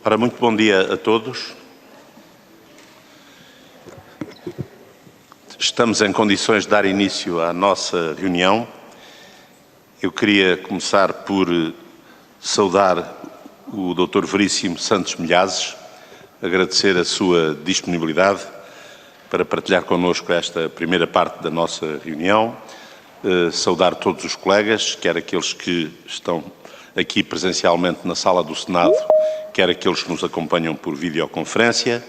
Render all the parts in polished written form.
Ora, muito bom dia a todos. Estamos em condições de dar início à nossa reunião. Eu queria começar por saudar o Dr. Veríssimo Santos Milhazes, agradecer a sua disponibilidade para partilhar connosco esta primeira parte da nossa reunião, saudar todos os colegas, quer aqueles que estão aqui presencialmente na sala do Senado, quer aqueles que nos acompanham por videoconferência.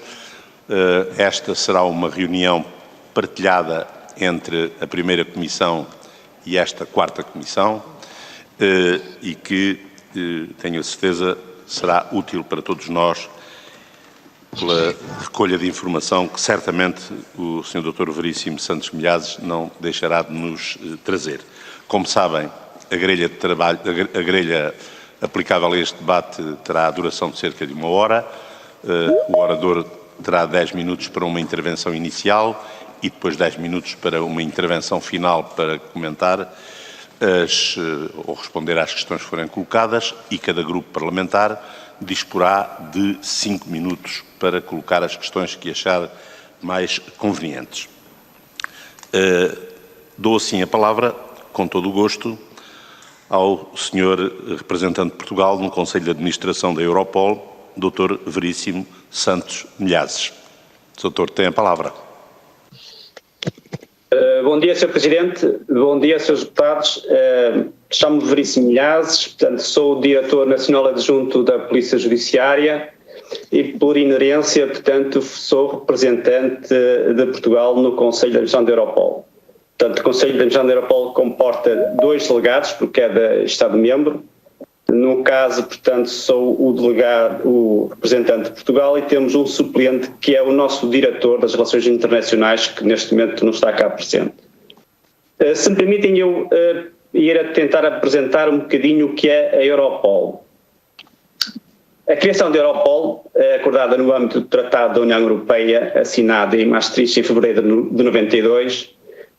Esta será uma reunião partilhada entre a primeira comissão e esta quarta comissão e que, tenho a certeza, será útil para todos nós pela recolha de informação que certamente o Sr. Dr. Veríssimo Santos Milhazes não deixará de nos trazer. Como sabem, a grelha de trabalho, a grelha aplicável a este debate terá a duração de cerca de 1 hora. O orador terá 10 minutos para uma intervenção inicial e depois 10 minutos para uma intervenção final para comentar ou responder às questões que forem colocadas, e cada grupo parlamentar disporá de 5 minutos para colocar as questões que achar mais convenientes. Dou assim a palavra, com todo o gosto, ao Sr. representante de Portugal no Conselho de Administração da Europol, Dr. Veríssimo Santos Milhazes. Doutor, tem a palavra. Bom dia, Sr. Presidente. Bom dia, Srs. Deputados. Chamo-me Veríssimo Milhazes, portanto, sou o Diretor Nacional Adjunto da Polícia Judiciária e, por inerência, portanto, sou representante de Portugal no Conselho de Administração da Europol. Portanto, o Conselho de Administração da Europol comporta 2 delegados por cada Estado-membro. No caso, portanto, sou o representante de Portugal e temos um suplente que é o nosso diretor das Relações Internacionais, que neste momento não está cá presente. Se me permitem, eu ir tentar apresentar um bocadinho o que é a Europol. A criação da Europol, acordada no âmbito do Tratado da União Europeia, assinado em Maastricht em fevereiro de 92,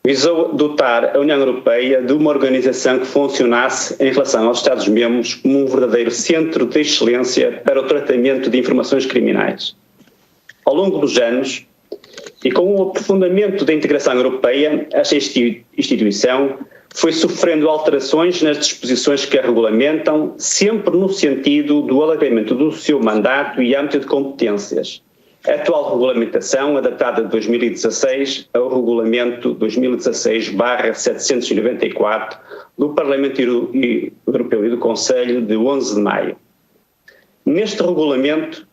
visou dotar a União Europeia de uma organização que funcionasse em relação aos Estados-membros como um verdadeiro centro de excelência para o tratamento de informações criminais. Ao longo dos anos, e com o aprofundamento da integração europeia, esta instituição foi sofrendo alterações nas disposições que a regulamentam, sempre no sentido do alargamento do seu mandato e âmbito de competências. A atual regulamentação, adaptada de 2016 ao Regulamento 2016/794 do Parlamento Europeu e do Conselho de 11 de maio. Neste regulamento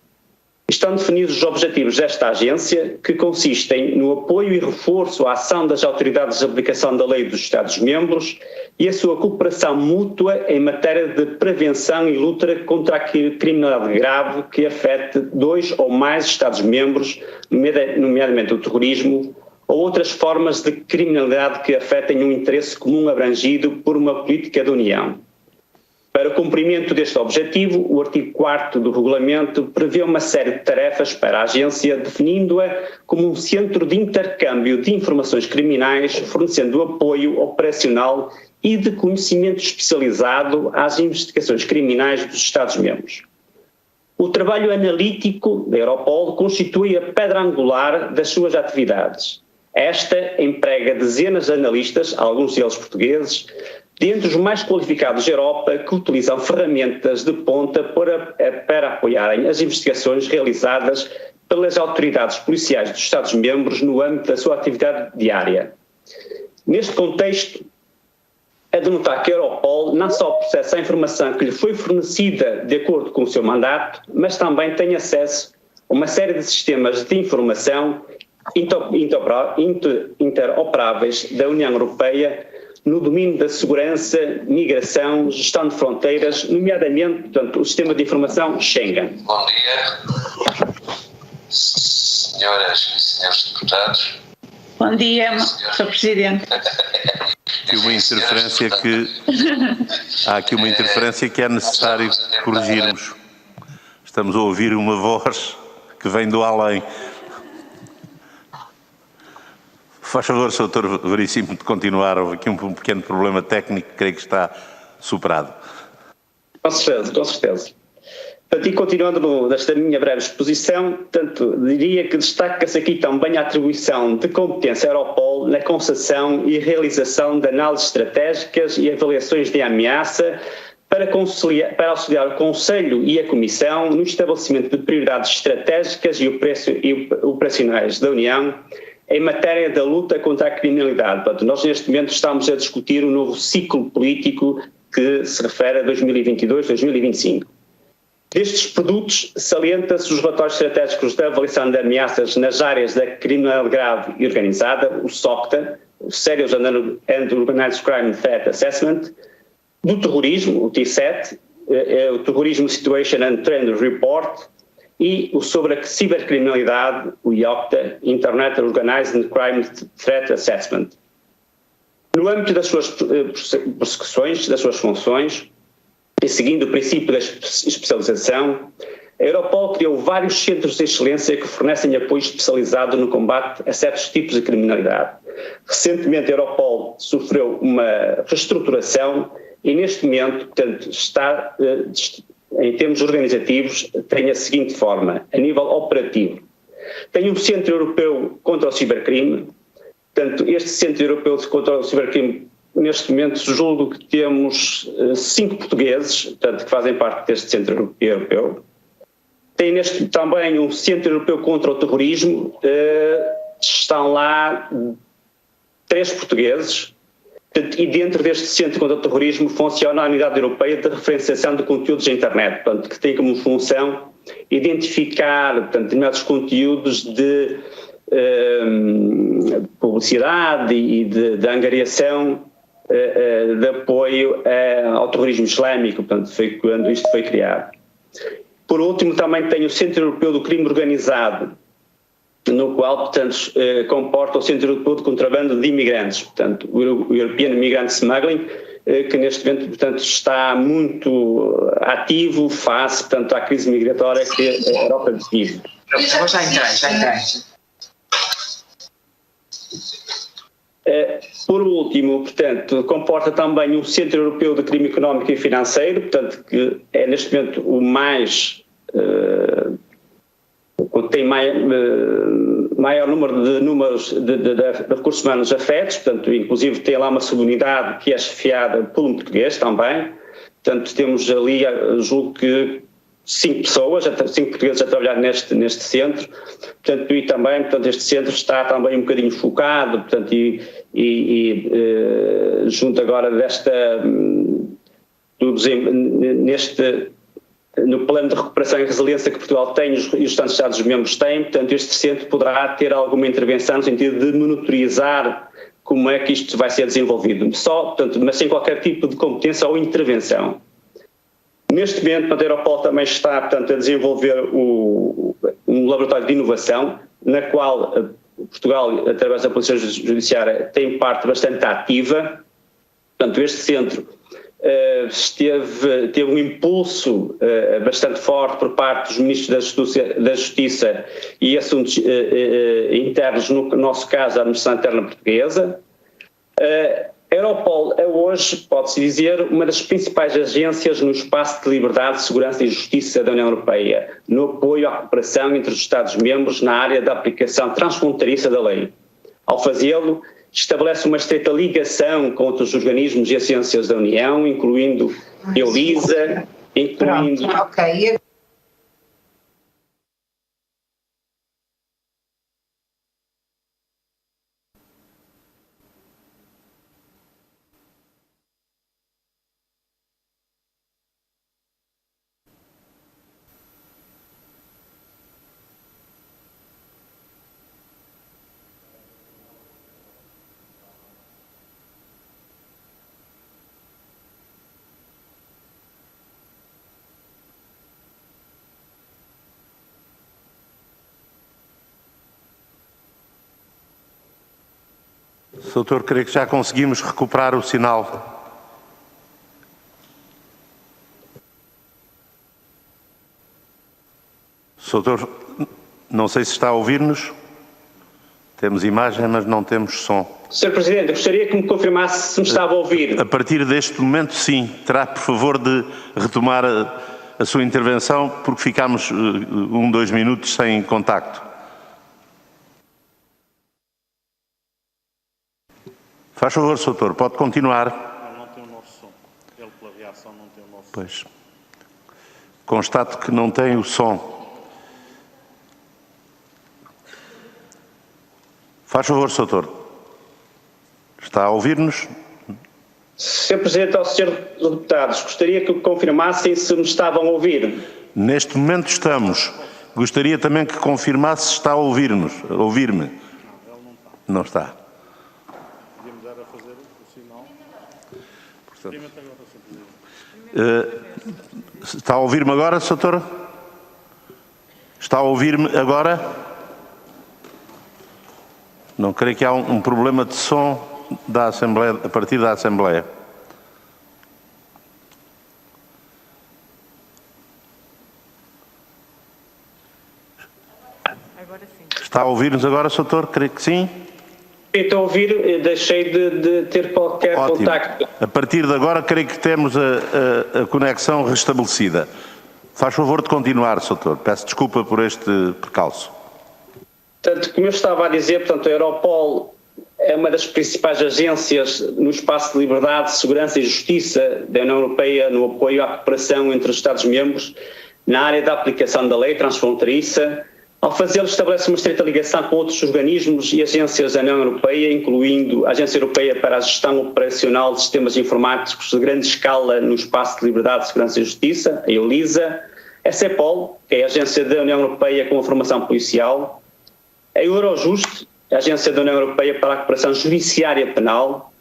estão definidos os objetivos desta agência, que consistem no apoio e reforço à ação das autoridades de aplicação da lei dos Estados-membros e a sua cooperação mútua em matéria de prevenção e luta contra a criminalidade grave que afete 2 ou mais Estados-membros, nomeadamente o terrorismo, ou outras formas de criminalidade que afetem um interesse comum abrangido por uma política da União. Para o cumprimento deste objetivo, o artigo 4º do regulamento prevê uma série de tarefas para a agência, definindo-a como um centro de intercâmbio de informações criminais, fornecendo apoio operacional e de conhecimento especializado às investigações criminais dos Estados-membros. O trabalho analítico da Europol constitui a pedra angular das suas atividades. Esta emprega dezenas de analistas, alguns deles portugueses, dentre os mais qualificados da Europa, que utilizam ferramentas de ponta para apoiarem as investigações realizadas pelas autoridades policiais dos Estados-membros no âmbito da sua atividade diária. Neste contexto, é de notar que a Europol não só processa a informação que lhe foi fornecida de acordo com o seu mandato, mas também tem acesso a uma série de sistemas de informação interoperáveis da União Europeia no domínio da segurança, migração, gestão de fronteiras, nomeadamente, portanto, o sistema de informação Schengen. Bom dia, senhoras e senhores deputados. Bom dia, Sr. Presidente. Há aqui uma interferência que é necessário corrigirmos. Estamos a ouvir uma voz que vem do além. Faz favor, Sr. Dr. Veríssimo, de continuar. Houve aqui um pequeno problema técnico que creio que está superado. Com certeza, com certeza. E continuando nesta minha breve exposição, portanto, diria que destaca-se aqui também a atribuição de competência à Europol na concepção e realização de análises estratégicas e avaliações de ameaça para auxiliar o Conselho e a Comissão no estabelecimento de prioridades estratégicas e operacionais da União em matéria da luta contra a criminalidade. Portanto, nós neste momento estamos a discutir um novo ciclo político que se refere a 2022-2025. Destes produtos, salienta-se os relatórios estratégicos da avaliação de ameaças nas áreas da criminalidade grave e organizada, o SOCTA, o Serious and Organized Crime Threat Assessment, do terrorismo, o T7, o Terrorism Situation and Trend Report, e o sobre a cibercriminalidade, o IOCTA, Internet Organized Crime Threat Assessment. No âmbito das suas persecuções, das suas funções, e seguindo o princípio da especialização, a Europol criou vários centros de excelência que fornecem apoio especializado no combate a certos tipos de criminalidade. Recentemente a Europol sofreu uma reestruturação e neste momento, portanto, está, em termos organizativos, tem a seguinte forma, a nível operativo. Tem um Centro Europeu contra o Cibercrime, portanto, este Centro Europeu contra o Cibercrime, neste momento, julgo que temos 5 portugueses, portanto, que fazem parte deste Centro Europeu. Tem também um Centro Europeu contra o Terrorismo, estão lá 3 portugueses, e dentro deste Centro contra o Terrorismo funciona a Unidade Europeia de Referenciação de Conteúdos da Internet, portanto, que tem como função identificar, portanto, determinados conteúdos de publicidade e de angariação de apoio ao terrorismo islâmico, portanto, foi quando isto foi criado. Por último, também tem o Centro Europeu do Crime Organizado, no qual, portanto, comporta o Centro Europeu de Contrabando de Imigrantes, portanto, o European Migrant Smuggling, que neste momento, portanto, está muito ativo face, portanto, à crise migratória que a Europa vive. Já entrei. Por último, portanto, comporta também um Centro Europeu de Crime Económico e Financeiro, portanto, que é neste momento o mais tem maior número de recursos humanos afetos, portanto, inclusive tem lá uma subunidade que é chefiada por um português também, portanto, temos ali, julgo que 5 portugueses a trabalhar neste centro, portanto, e também, portanto, este centro está também um bocadinho focado, portanto, junto agora no plano de recuperação e resiliência que Portugal tem e os restantes Estados-membros têm, portanto, este centro poderá ter alguma intervenção no sentido de monitorizar como é que isto vai ser desenvolvido, mas sem qualquer tipo de competência ou intervenção. Neste momento, a Europol também está, portanto, a desenvolver um laboratório de inovação, na qual Portugal, através da Polícia Judiciária, tem parte bastante ativa. Portanto, este centro teve um impulso bastante forte por parte dos ministros da Justiça e Assuntos Internos, no nosso caso, a Administração Interna Portuguesa. A Europol é hoje, pode-se dizer, uma das principais agências no espaço de liberdade, segurança e justiça da União Europeia, no apoio à cooperação entre os Estados-membros na área da aplicação transfronteiriça da lei. Ao fazê-lo, estabelece uma estreita ligação com outros organismos e agências da União, incluindo a EULISA, incluindo... Ok. Doutor, creio que já conseguimos recuperar o sinal. Doutor, não sei se está a ouvir-nos. Temos imagem, mas não temos som. Sr. Presidente, gostaria que me confirmasse se me estava a ouvir. A partir deste momento, sim. Terá, por favor, de retomar a sua intervenção porque ficámos 2 minutos sem contacto. Faz favor, Sr. Doutor, pode continuar. Não tem o nosso som. Ele, pela reação, não tem o nosso som. Pois. Constato que não tem o som. Faz favor, Sr. Doutor. Está a ouvir-nos? Sr. Presidente, aos Srs. Deputados, gostaria que confirmassem se me estavam a ouvir. Neste momento estamos. Gostaria também que confirmasse se está a ouvir-nos. Ouvir-me. Não está. Podíamos era fazer o sinal. Está a ouvir-me agora, Sr. Doutor? Está a ouvir-me agora? Não, creio que há um problema de som da Assembleia, a partir da Assembleia. Agora sim. Está a ouvir-nos agora, Sr. Doutor? Creio que sim. Estou a ouvir, deixei de ter qualquer Ótimo. contacto. A partir de agora, creio que temos a conexão restabelecida. Faz favor de continuar, Sr. Doutor. Peço desculpa por este percalço. Portanto, como eu estava a dizer, portanto, a Europol é uma das principais agências no espaço de liberdade, segurança e justiça da União Europeia no apoio à cooperação entre os Estados-membros na área da aplicação da lei transfronteiriça. Ao fazê-lo, estabelece uma estreita ligação com outros organismos e agências da União Europeia, incluindo a Agência Europeia para a Gestão Operacional de Sistemas Informáticos de Grande Escala no Espaço de Liberdade, Segurança e Justiça, a EULISA, a CEPOL, que é a Agência da União Europeia com a Formação Policial, a Eurojust, a Agência da União Europeia para a Cooperação Judiciária Penal,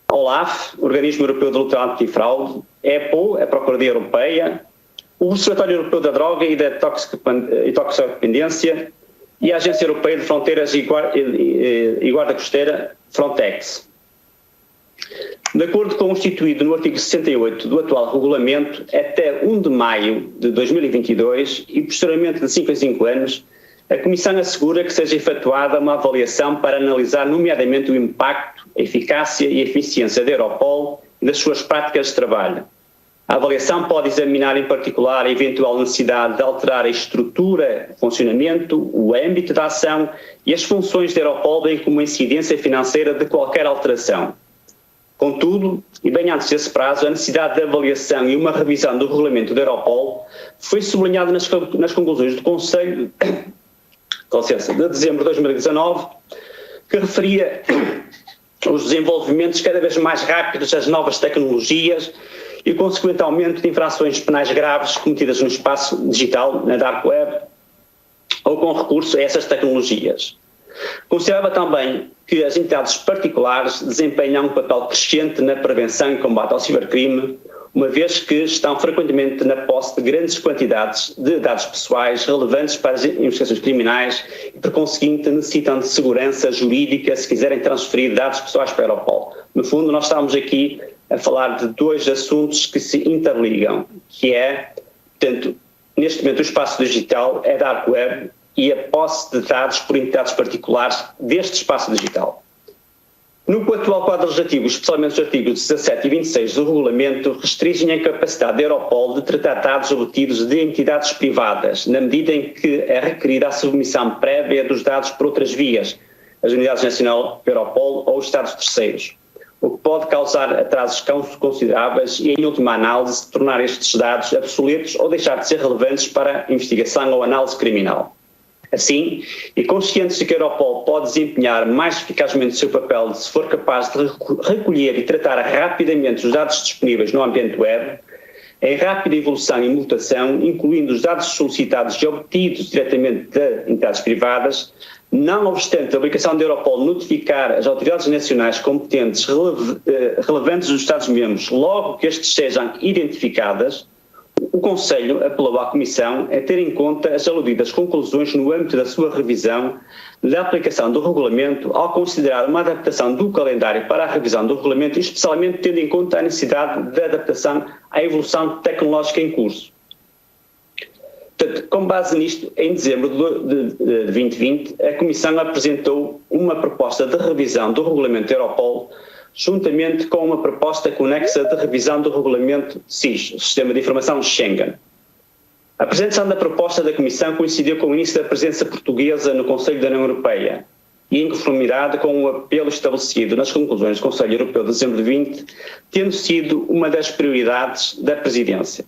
a OLAF, Organismo Europeu de Luta Antifraude, a EPO, a Procuradoria Europeia, o Observatório Europeu da Droga e da Toxicodependência e a Agência Europeia de Fronteiras e Guarda Costeira, Frontex. De acordo com o instituído no artigo 68 do atual regulamento, até 1 de maio de 2022 e posteriormente de 5 em 5 anos, a Comissão assegura que seja efetuada uma avaliação para analisar nomeadamente o impacto, a eficácia e a eficiência da Europol e das suas práticas de trabalho. A avaliação pode examinar em particular a eventual necessidade de alterar a estrutura, o funcionamento, o âmbito da ação e as funções da Europol, bem como a incidência financeira de qualquer alteração. Contudo, e bem antes desse prazo, a necessidade de avaliação e uma revisão do regulamento da Europol foi sublinhada nas conclusões do Conselho de dezembro de 2019, que referia os desenvolvimentos cada vez mais rápidos das novas tecnologias e o consequente aumento de infrações penais graves cometidas no espaço digital, na Dark Web, ou com recurso a essas tecnologias. Considerava também que as entidades particulares desempenham um papel crescente na prevenção e combate ao cibercrime, uma vez que estão frequentemente na posse de grandes quantidades de dados pessoais relevantes para as investigações criminais e, por conseguinte, necessitam de segurança jurídica se quiserem transferir dados pessoais para a Europol. No fundo, nós estamos aqui a falar de dois assuntos que se interligam, que é, portanto, neste momento o espaço digital é Dark Web e a posse de dados por entidades particulares deste espaço digital. No atual quadro legislativo, especialmente os artigos 17 e 26 do regulamento, restringem a capacidade da Europol de tratar dados obtidos de entidades privadas, na medida em que é requerida a submissão prévia dos dados por outras vias, as unidades nacionais Europol ou os Estados terceiros, o que pode causar atrasos consideráveis e, em última análise, tornar estes dados obsoletos ou deixar de ser relevantes para a investigação ou análise criminal. Assim, e conscientes de que a Europol pode desempenhar mais eficazmente o seu papel se for capaz de recolher e tratar rapidamente os dados disponíveis no ambiente web, em rápida evolução e mutação, incluindo os dados solicitados e obtidos diretamente de entidades privadas, não obstante a obrigação da Europol notificar as autoridades nacionais competentes relevantes dos Estados-membros logo que estes sejam identificadas, o Conselho apelou à Comissão a ter em conta as aludidas conclusões no âmbito da sua revisão da aplicação do regulamento ao considerar uma adaptação do calendário para a revisão do regulamento, especialmente tendo em conta a necessidade de adaptação à evolução tecnológica em curso. Portanto, com base nisto, em dezembro de 2020, a Comissão apresentou uma proposta de revisão do regulamento Europol, juntamente com uma proposta conexa de revisão do regulamento SIS, o Sistema de Informação Schengen. A apresentação da proposta da Comissão coincidiu com o início da presença portuguesa no Conselho da União Europeia e em conformidade com o apelo estabelecido nas conclusões do Conselho Europeu de dezembro de 2020, tendo sido uma das prioridades da Presidência.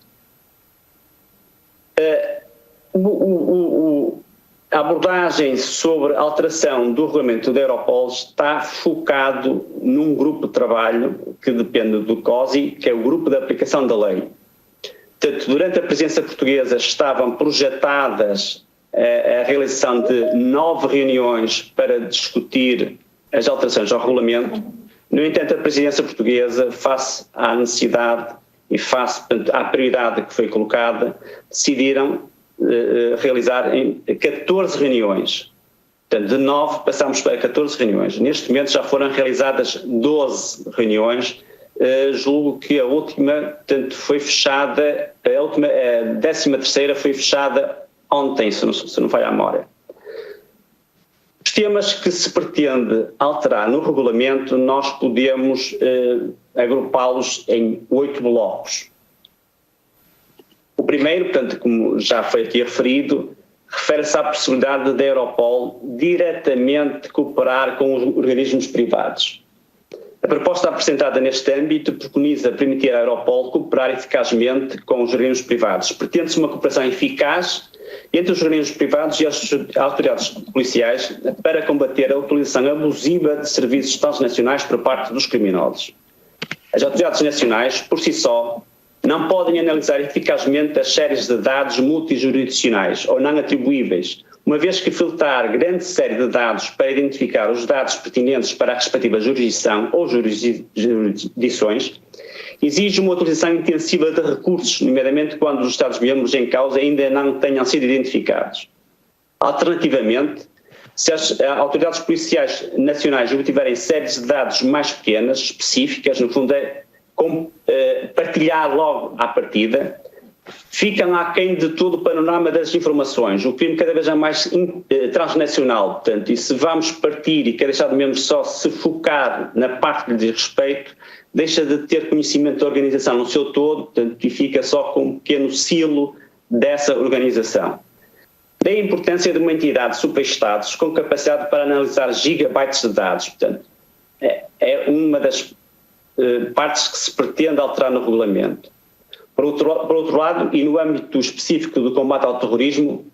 A abordagem sobre a alteração do regulamento da Europol está focado num grupo de trabalho que depende do COSI, que é o Grupo de Aplicação da Lei. Portanto, durante a presença portuguesa estavam projetadas a realização de 9 reuniões para discutir as alterações ao regulamento. No entanto, a presidência portuguesa, face à necessidade e face, portanto, à prioridade que foi colocada, decidiram realizar em 14 reuniões. Portanto, de 9 passamos para 14 reuniões. Neste momento já foram realizadas 12 reuniões. Julgo que a última, portanto, foi fechada, a 13ª foi fechada ontem, se não falha a memória. Os temas que se pretende alterar no regulamento, nós podemos agrupá-los em 8 blocos. O primeiro, portanto, como já foi aqui referido, refere-se à possibilidade da Europol diretamente cooperar com os organismos privados. A proposta apresentada neste âmbito preconiza permitir à Europol cooperar eficazmente com os organismos privados. Pretende-se uma cooperação eficaz entre os organismos privados e as autoridades policiais para combater a utilização abusiva de serviços transnacionais por parte dos criminosos. As autoridades nacionais, por si só, não podem analisar eficazmente as séries de dados multijurisdicionais ou não atribuíveis, uma vez que filtrar grande série de dados para identificar os dados pertinentes para a respectiva jurisdição ou jurisdições exige uma utilização intensiva de recursos, nomeadamente quando os Estados-membros em causa ainda não tenham sido identificados. Alternativamente, se as autoridades policiais nacionais obtiverem séries de dados mais pequenas, específicas, no fundo é partilhar logo à partida, ficam aquém de todo o panorama das informações. O crime cada vez é mais transnacional, portanto, e se vamos partir e quer deixar de mesmo só se focar na parte que lhe diz respeito, deixa de ter conhecimento da organização no seu todo, portanto, e fica só com um pequeno silo dessa organização. Daí a importância de uma entidade superestados com capacidade para analisar gigabytes de dados, portanto, é uma das partes que se pretende alterar no regulamento. Por outro lado, e no âmbito específico do combate ao terrorismo,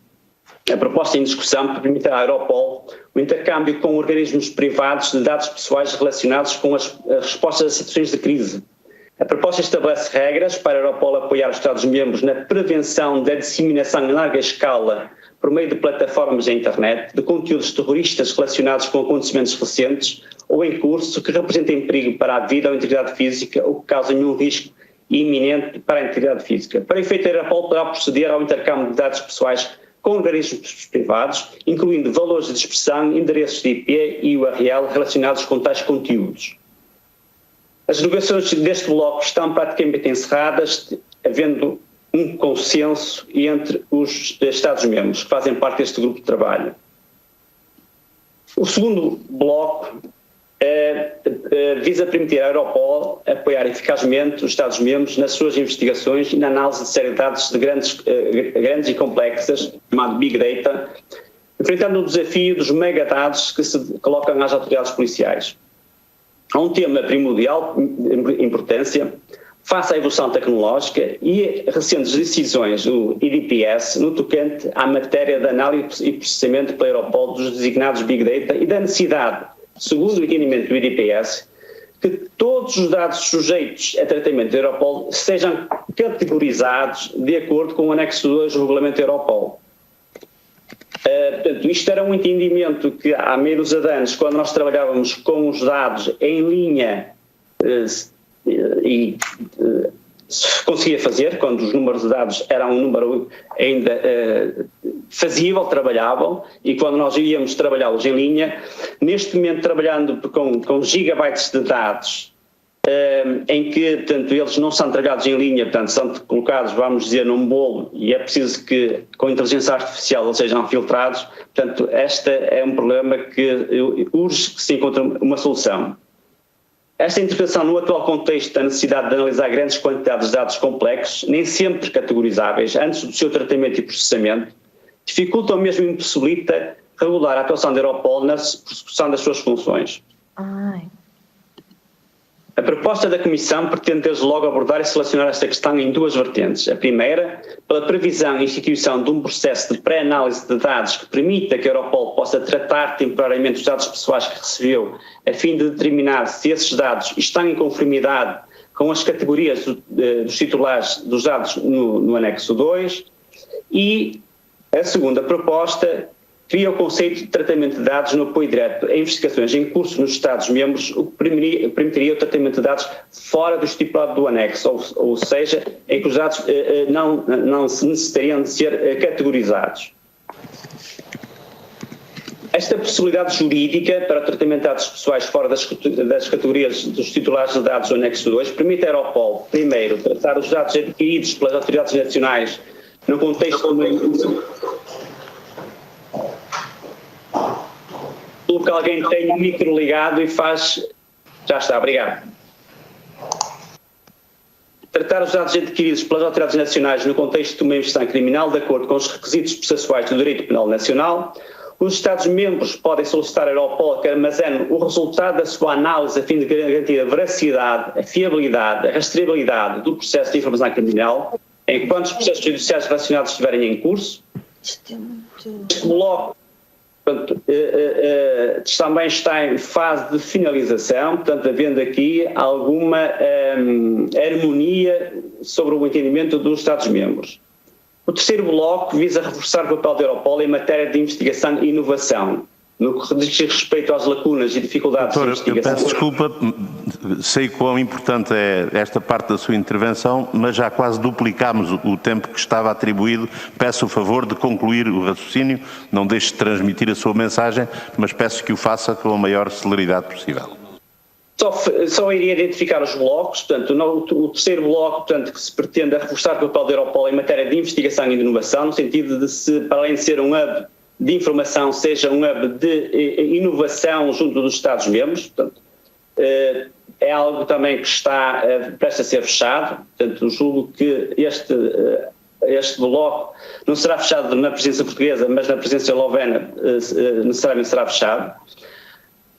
a proposta em discussão permitirá à Europol o intercâmbio com organismos privados de dados pessoais relacionados com as respostas a situações de crise. A proposta estabelece regras para a Europol apoiar os Estados-membros na prevenção da disseminação em larga escala por meio de plataformas da internet de conteúdos terroristas relacionados com acontecimentos recentes ou em curso que representem perigo para a vida ou integridade física ou que causem um risco iminente para a integridade física. Para efeito, a Europol poderá proceder ao intercâmbio de dados pessoais com organismos privados, incluindo valores de expressão, endereços de IP e URL relacionados com tais conteúdos. As negociações deste bloco estão praticamente encerradas, havendo um consenso entre os Estados-membros que fazem parte deste grupo de trabalho. O segundo bloco visa permitir à Europol apoiar eficazmente os Estados-membros nas suas investigações e na análise de série de dados de grandes e complexas, chamado Big Data, enfrentando o desafio dos megadados que se colocam às autoridades policiais. Há um tema primordial de importância face à evolução tecnológica e recentes decisões do IDPS no tocante à matéria de análise e processamento pela Europol dos designados Big Data e da necessidade, segundo o entendimento do IDPS, que todos os dados sujeitos a tratamento da Europol sejam categorizados de acordo com o anexo 2 do regulamento da Europol. Portanto, isto era um entendimento que há menos anos, quando nós trabalhávamos com os dados em linha e se conseguia fazer, quando os números de dados eram um número ainda fazível, trabalhável, e quando nós íamos trabalhá-los em linha, neste momento trabalhando com gigabytes de dados, em que, portanto, eles não são trabalhados em linha, portanto, são colocados, vamos dizer, num bolo, e é preciso que, com inteligência artificial, eles sejam filtrados. Portanto, este é um problema que urge que se encontre uma solução. Esta interpretação no atual contexto da necessidade de analisar grandes quantidades de dados complexos, nem sempre categorizáveis, antes do seu tratamento e processamento, dificulta ou mesmo impossibilita regular a atuação da Europol na execução das suas funções. A proposta da Comissão pretende desde logo abordar e selecionar esta questão em duas vertentes. A primeira, pela previsão e instituição de um processo de pré-análise de dados que permita que a Europol possa tratar temporariamente os dados pessoais que recebeu, a fim de determinar se esses dados estão em conformidade com as categorias dos titulares dos dados no anexo 2. E a segunda proposta cria o conceito de tratamento de dados no apoio direto a investigações em curso nos Estados-membros, o que permitiria o tratamento de dados fora do estipulado do anexo, ou seja, em que os dados não necessitariam de ser categorizados. Esta possibilidade jurídica para o tratamento de dados pessoais fora das categorias dos titulares de dados do anexo 2 permite à Europol, primeiro, tratar os dados adquiridos pelas autoridades nacionais no contexto que alguém tem um micro ligado e faz... Já está, obrigado. Tratar os dados adquiridos pelas autoridades nacionais no contexto de uma investigação criminal de acordo com os requisitos processuais do direito penal nacional. Os Estados-membros podem solicitar à Europol que armazene o resultado da sua análise a fim de garantir a veracidade, a fiabilidade, a rastreabilidade do processo de informação criminal, enquanto os processos judiciais relacionados estiverem em curso. Este bloco, portanto, também está em fase de finalização, portanto, havendo aqui alguma harmonia sobre o entendimento dos Estados-membros. O terceiro bloco visa reforçar o papel da Europol em matéria de investigação e inovação. No que diz respeito às lacunas e dificuldades de investigação... Eu peço desculpa, sei quão importante é esta parte da sua intervenção, mas já quase duplicámos o tempo que estava atribuído. Peço o favor de concluir o raciocínio, não deixe de transmitir a sua mensagem, mas peço que o faça com a maior celeridade possível. Só iria identificar os blocos, portanto, o terceiro bloco, portanto, que se pretende reforçar o papel da Europol em matéria de investigação e de inovação, no sentido de se, para além de ser um hub de informação, seja um hub de inovação junto dos Estados-membros, portanto, é algo também que está prestes a ser fechado, portanto, julgo que este bloco não será fechado na presidência portuguesa, mas na presidência eslovena necessariamente será fechado.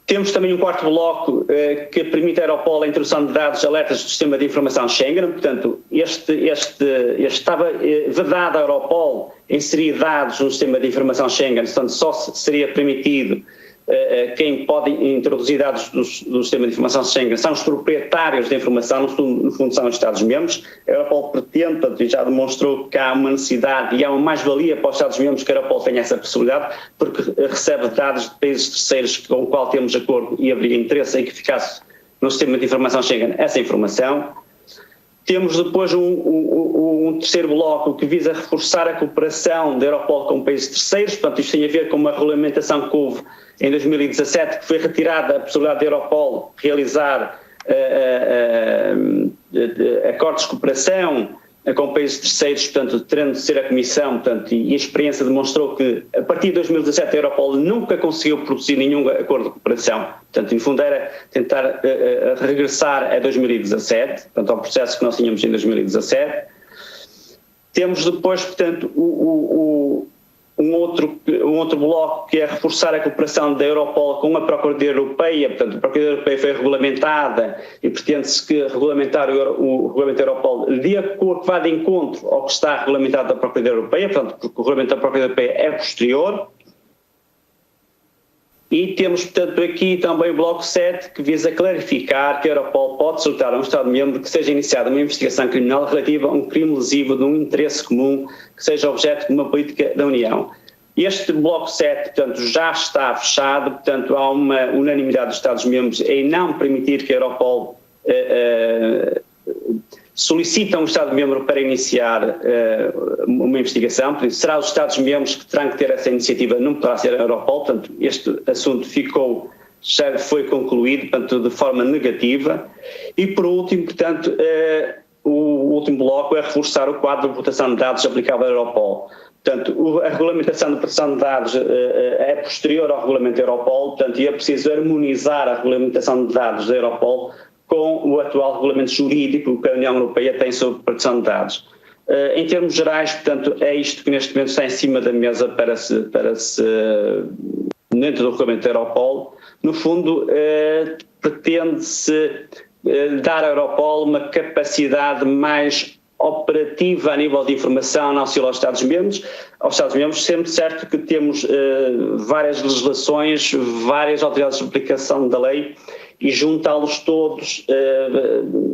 Temos também um quarto bloco que permite à Europol a introdução de dados alertas do sistema de informação Schengen, portanto, estava vedado à Europol inserir dados no sistema de informação Schengen, portanto, só seria permitido quem pode introduzir dados do sistema de informação Schengen são os proprietários da informação, no fundo são os Estados-membros. A Europol pretende, portanto, já demonstrou que há uma necessidade e há uma mais-valia para os Estados-membros que a Europol tenha essa possibilidade, porque recebe dados de países terceiros com o qual temos acordo e haveria interesse em que ficasse no sistema de informação Schengen essa informação. Temos depois um terceiro bloco que visa reforçar a cooperação da Europol com países terceiros, portanto isto tem a ver com uma regulamentação que houve em 2017, que foi retirada a possibilidade da Europol realizar acordos de cooperação com países terceiros, portanto, terendo de ser a Comissão, portanto, e a experiência demonstrou que, a partir de 2017, a Europol nunca conseguiu produzir nenhum acordo de cooperação. Portanto, no fundo, era tentar regressar a 2017, portanto, ao processo que nós tínhamos em 2017. Temos depois, portanto, um outro bloco que é reforçar a cooperação da Europol com a Procuradoria Europeia. Portanto, a Procuradoria Europeia foi regulamentada e pretende-se que regulamentar o regulamento Europol de acordo, que vá de encontro ao que está regulamentado da Procuradoria Europeia, portanto, porque o regulamento da Procuradoria Europeia é posterior. E temos, portanto, aqui também o bloco 7, que visa clarificar que a Europol pode solicitar a um Estado-membro que seja iniciada uma investigação criminal relativa a um crime lesivo de um interesse comum que seja objeto de uma política da União. Este bloco 7, portanto, já está fechado, portanto, há uma unanimidade dos Estados-membros em não permitir que a Europol solicite a um Estado-membro para iniciar uma investigação. Por isso, será os Estados-membros que terão que ter essa iniciativa, não poderá ser a Europol. Portanto, este assunto já foi concluído, portanto, de forma negativa. E, por último, portanto, o último bloco é reforçar o quadro de proteção de dados aplicável à Europol. Portanto, a regulamentação de proteção de dados é posterior ao regulamento da Europol, portanto, e é preciso harmonizar a regulamentação de dados da Europol com o atual regulamento jurídico que a União Europeia tem sobre proteção de dados. Em termos gerais, portanto, é isto que neste momento está em cima da mesa para se dentro do regulamento da Europol. No fundo, pretende-se dar à Europol uma capacidade mais operativa a nível de informação no auxílio aos Estados-membros, sendo certo que temos várias legislações, várias autoridades de aplicação da lei, e juntá-los todos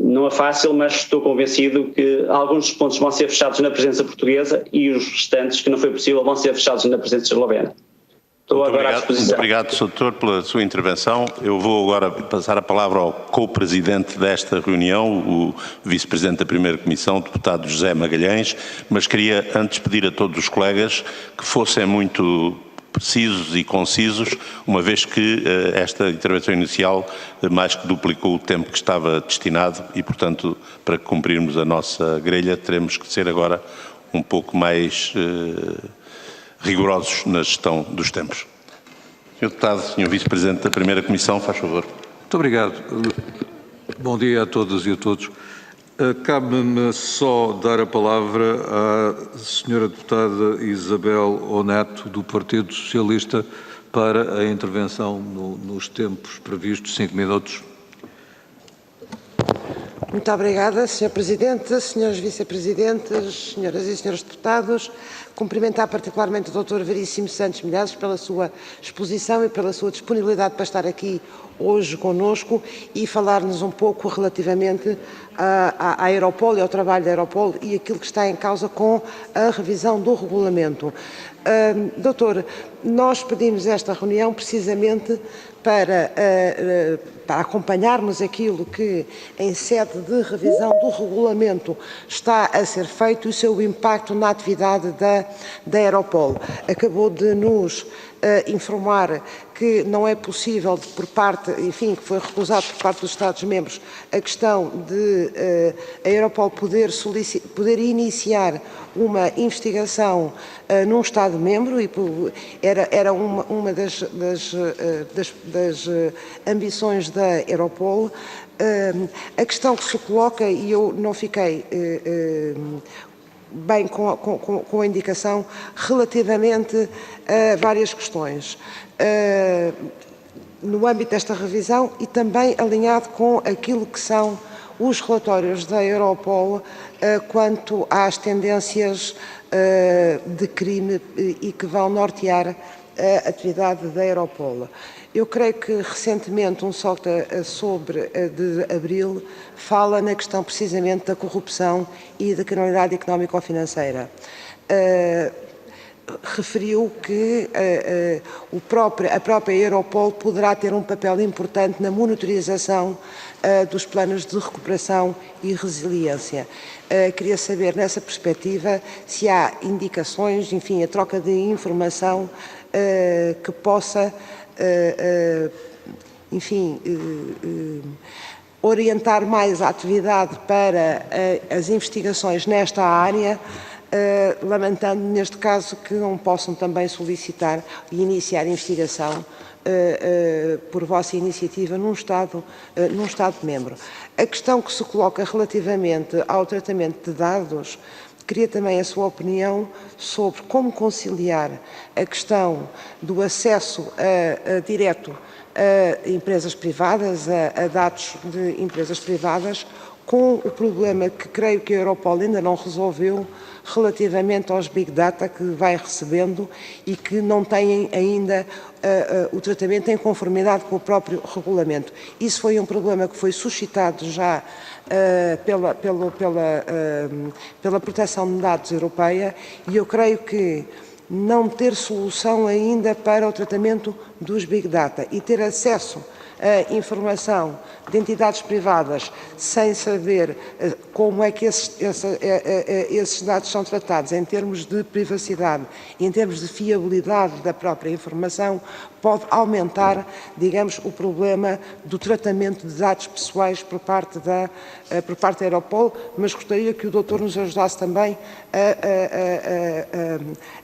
não é fácil, mas estou convencido que alguns dos pontos vão ser fechados na presença portuguesa e os restantes, que não foi possível, vão ser fechados na presença eslovena. Estou agora à disposição. Muito obrigado, Sr. Doutor, pela sua intervenção. Eu vou agora passar a palavra ao co-presidente desta reunião, o vice-presidente da Primeira Comissão, o deputado José Magalhães, mas queria antes pedir a todos os colegas que fossem muito precisos e concisos, uma vez que esta intervenção inicial mais que duplicou o tempo que estava destinado e, portanto, para cumprirmos a nossa grelha, teremos que ser agora um pouco mais rigorosos na gestão dos tempos. Sr. Deputado, Sr. Vice-Presidente da Primeira Comissão, faz favor. Muito obrigado. Bom dia a todas e a todos. Cabe-me só dar a palavra à Sra. Deputada Isabel Oneto, do Partido Socialista, para a intervenção nos tempos previstos, 5 minutos. Muito obrigada, Sr. Presidente, Srs. Vice-Presidentes, Senhoras e Senhores Deputados. Cumprimentar particularmente o Dr. Veríssimo Santos Milhazes pela sua exposição e pela sua disponibilidade para estar aqui hoje conosco e falar-nos um pouco relativamente à Europol e ao trabalho da Europol e aquilo que está em causa com a revisão do regulamento. Doutor, nós pedimos esta reunião precisamente para acompanharmos aquilo que, em sede de revisão do regulamento, está a ser feito e o seu impacto na atividade da Europol. Acabou de nos informar que não é possível, por parte, enfim, que foi recusado por parte dos Estados-membros, a questão de a Europol poder iniciar uma investigação num Estado-membro e era uma das ambições da Europol. A questão que se coloca, e eu não fiquei bem com a indicação relativamente a várias questões no âmbito desta revisão e também alinhado com aquilo que são os relatórios da Europol quanto às tendências de crime e que vão nortear a atividade da Europol. Eu creio que recentemente um SOCTA de abril fala na questão precisamente da corrupção e da criminalidade económico-financeira. Referiu que a própria Europol poderá ter um papel importante na monitorização dos planos de recuperação e resiliência. Queria saber, nessa perspectiva, se há indicações, enfim, a troca de informação que possa, enfim, orientar mais a atividade para as investigações nesta área, lamentando neste caso que não possam também solicitar e iniciar investigação por vossa iniciativa num Estado-membro. A questão que se coloca relativamente ao tratamento de dados, queria também a sua opinião sobre como conciliar a questão do acesso direto a empresas privadas, a dados de empresas privadas, com o problema que creio que a Europol ainda não resolveu relativamente aos Big Data que vai recebendo e que não têm ainda o tratamento em conformidade com o próprio regulamento. Isso foi um problema que foi suscitado já pela proteção de dados europeia e eu creio que não ter solução ainda para o tratamento dos Big Data e ter acesso a informação de entidades privadas sem saber como é que esses dados são tratados em termos de privacidade e em termos de fiabilidade da própria informação, pode aumentar, digamos, o problema do tratamento de dados pessoais por parte da Europol, mas gostaria que o doutor nos ajudasse também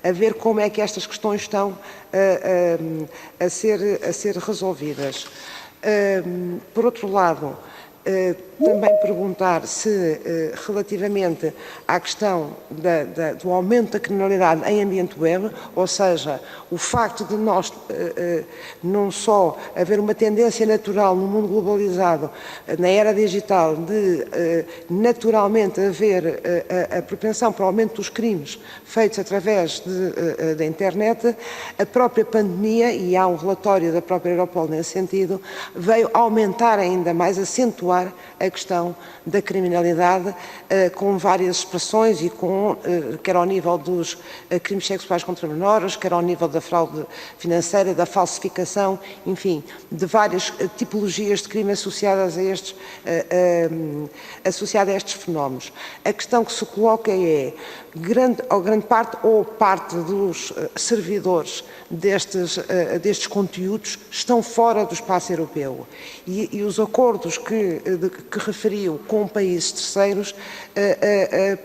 a ver como é que estas questões estão a ser resolvidas. Por outro lado, Também perguntar se, relativamente à questão do aumento da criminalidade em ambiente web, ou seja, o facto de nós não só haver uma tendência natural no mundo globalizado, na era digital, de naturalmente haver a propensão para o aumento dos crimes feitos através da internet, a própria pandemia, e há um relatório da própria Europol nesse sentido, veio aumentar ainda mais, acentuar a questão da criminalidade com várias expressões e quer ao nível dos crimes sexuais contra menores, quer ao nível da fraude financeira, da falsificação, enfim, de várias tipologias de crime associadas a estes fenómenos. A questão que se coloca é, grande parte ou parte dos servidores destes conteúdos estão fora do espaço europeu e os acordos que referiu com países terceiros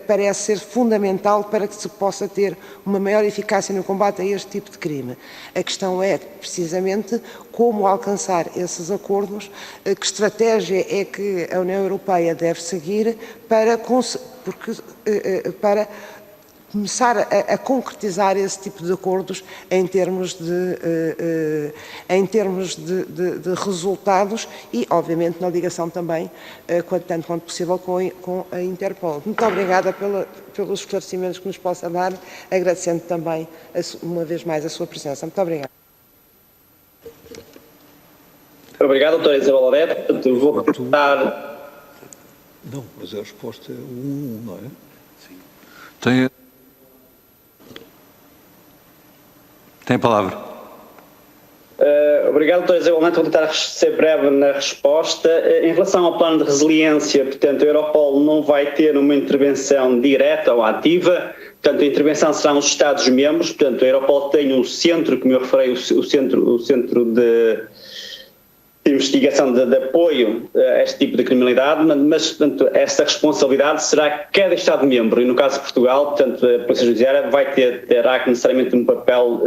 parece ser fundamental para que se possa ter uma maior eficácia no combate a este tipo de crime. A questão é, precisamente, como alcançar esses acordos, que estratégia é que a União Europeia deve seguir para começar a concretizar esse tipo de acordos em termos de resultados e, obviamente, na ligação também, tanto quanto possível, com a Interpol. Muito obrigada pelos esclarecimentos que nos possa dar, agradecendo também, uma vez mais, a sua presença. Muito obrigada. Obrigado, doutora Isabel Odete. Vou perguntar... Não, mas a resposta é o 1, não é? Sim. Tem a palavra. Obrigado, doutora Isabel Odete. Vou tentar ser breve na resposta. Em relação ao plano de resiliência, portanto, a Europol não vai ter uma intervenção direta ou ativa, portanto, a intervenção será nos Estados-membros, portanto, a Europol tem um centro, como eu referi, o centro de investigação de apoio a este tipo de criminalidade, mas portanto, essa responsabilidade será cada Estado-membro, e no caso de Portugal, portanto, a Polícia Judiciária terá necessariamente um papel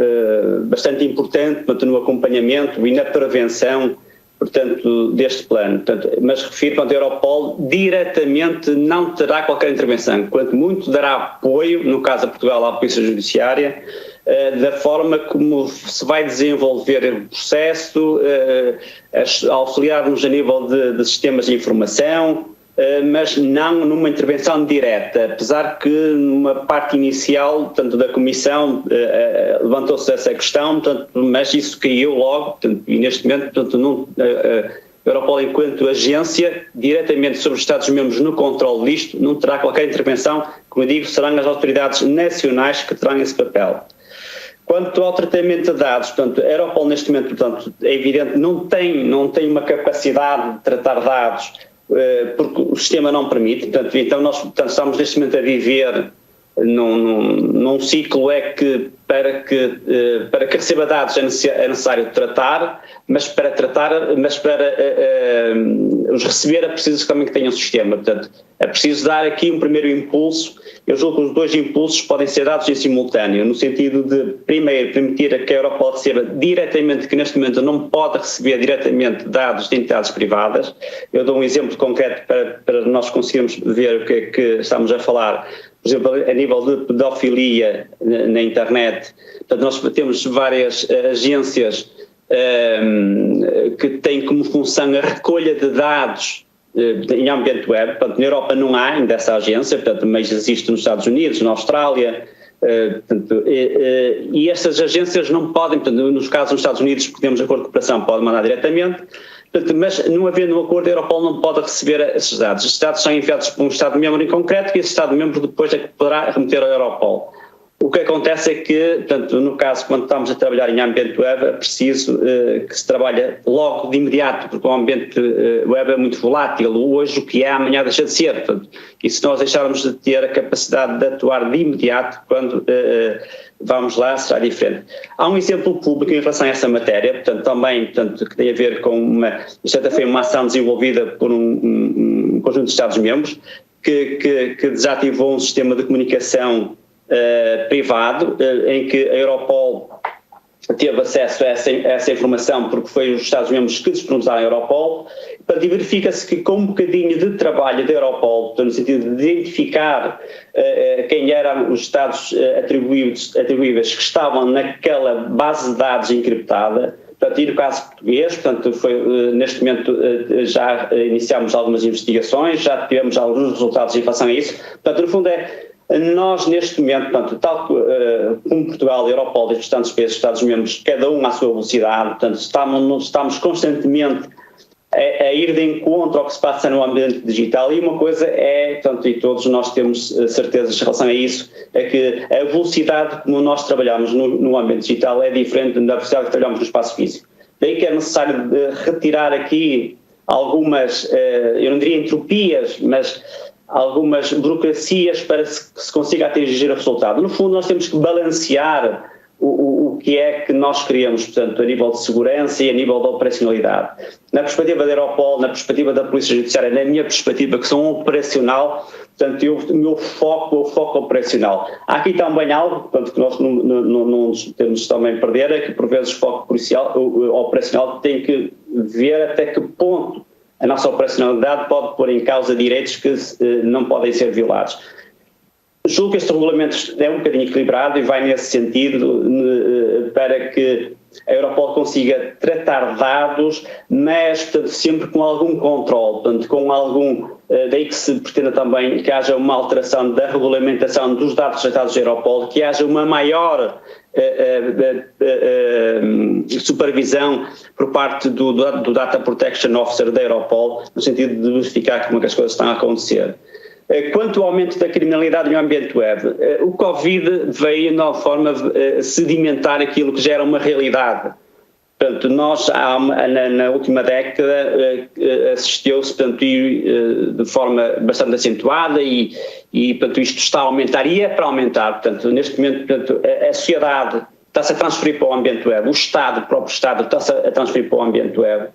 bastante importante, portanto, no acompanhamento e na prevenção, portanto, deste plano. Portanto, mas refiro, portanto, a Europol diretamente não terá qualquer intervenção, quanto muito dará apoio, no caso de Portugal, à Polícia Judiciária, da forma como se vai desenvolver o processo, auxiliar-nos a nível de sistemas de informação, mas não numa intervenção direta, apesar que numa parte inicial, tanto da Comissão, levantou-se essa questão, portanto, mas isso caiu logo, portanto, e neste momento, portanto, a Europol, enquanto agência, diretamente sobre os Estados-membros no controle disto, não terá qualquer intervenção, como eu digo, serão as autoridades nacionais que terão esse papel. Quanto ao tratamento de dados, portanto, a Europol neste momento, portanto, é evidente, não tem uma capacidade de tratar dados porque o sistema não permite, portanto, então nós estamos neste momento a viver num ciclo para que receba dados é necessário tratar, mas para os receber é preciso também que tenha um sistema. Portanto, é preciso dar aqui um primeiro impulso. Eu julgo que os dois impulsos podem ser dados em simultâneo, no sentido de, primeiro, permitir que a Europol receba diretamente, que neste momento não pode receber diretamente dados de entidades privadas. Eu dou um exemplo concreto para nós conseguirmos ver o que é que estamos a falar. Por exemplo, a nível de pedofilia na internet, portanto, nós temos várias agências que têm como função a recolha de dados em ambiente web. Portanto, na Europa não há ainda essa agência, portanto, mas existe nos Estados Unidos, na Austrália, portanto, e estas agências não podem, portanto, nos casos nos Estados Unidos, porque temos acordo de cooperação, podem mandar diretamente, portanto, mas não havendo um acordo, a Europol não pode receber esses dados. Esses dados são enviados por um Estado-membro em concreto e esse Estado-membro depois é que poderá remeter à Europol. O que acontece é que, portanto, no caso, quando estamos a trabalhar em ambiente web, é preciso que se trabalhe logo de imediato, porque o ambiente web é muito volátil. Hoje o que é, amanhã deixa de ser. Portanto, e se nós deixarmos de ter a capacidade de atuar de imediato, quando vamos lá, será diferente. Há um exemplo público em relação a essa matéria, portanto, também, portanto, que tem a ver com isto até foi uma ação desenvolvida por um conjunto de Estados-membros, que desativou um sistema de comunicação privado, em que a Europol teve acesso a essa informação porque foi os Estados-membros que disponibilizaram a Europol. Portanto, e verifica-se que com um bocadinho de trabalho da Europol, portanto, no sentido de identificar quem eram os Estados atribuíveis que estavam naquela base de dados encriptada, portanto, e no caso português, portanto, neste momento já iniciámos algumas investigações, já tivemos alguns resultados em relação a isso. Portanto, no fundo nós neste momento, portanto, tal como Portugal, Europol e os restantes países Estados-membros, cada um à sua velocidade, portanto, estamos constantemente a ir de encontro ao que se passa no ambiente digital, e uma coisa portanto, e todos nós temos certezas em relação a isso, é que a velocidade como nós trabalhamos no ambiente digital é diferente da velocidade que trabalhamos no espaço físico. Daí que é necessário retirar aqui algumas, eu não diria entropias, mas algumas burocracias para que se consiga atingir o resultado. No fundo, nós temos que balancear o que é que nós queremos, portanto, a nível de segurança e a nível de operacionalidade. Na perspectiva da Europol, na perspectiva da Polícia Judiciária, na minha perspectiva, que são operacional, portanto, o meu foco é o foco operacional. Há aqui também algo, portanto, que nós não temos também perder, é que por vezes o foco operacional tem que ver até que ponto a nossa operacionalidade pode pôr em causa direitos que não podem ser violados. Julgo que este regulamento é um bocadinho equilibrado e vai nesse sentido para que a Europol consiga tratar dados, mas portanto, sempre com algum controle, portanto, com algum, daí que se pretenda também que haja uma alteração da regulamentação dos dados tratados da Europol, que haja uma maior supervisão por parte do Data Protection Officer da Europol, no sentido de verificar como é que as coisas estão a acontecer. Quanto ao aumento da criminalidade no ambiente web, o Covid veio de uma forma sedimentar aquilo que já era uma realidade. Portanto, nós na última década assistiu-se, portanto, de forma bastante acentuada e portanto, isto está a aumentar e é para aumentar. Portanto, neste momento, portanto, a sociedade está-se a transferir para o ambiente web, o próprio Estado está-se a transferir para o ambiente web.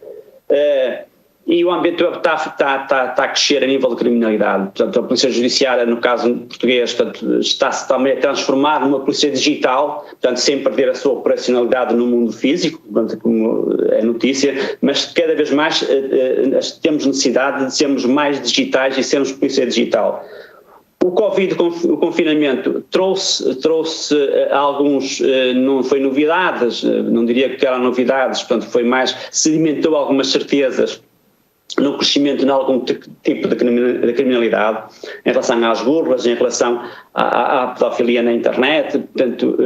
E o ambiente web está a crescer a nível de criminalidade. Portanto, a Polícia Judiciária, no caso português, portanto, está-se também a transformar numa polícia digital, portanto, sem perder a sua operacionalidade no mundo físico, portanto, como é notícia, mas cada vez mais temos necessidade de sermos mais digitais e sermos polícia digital. O Covid, o confinamento, trouxe alguns, não foi novidades, não diria que eram novidades, portanto, foi mais, sedimentou algumas certezas no crescimento de algum tipo de criminalidade, em relação às burlas, em relação à pedofilia na internet, portanto,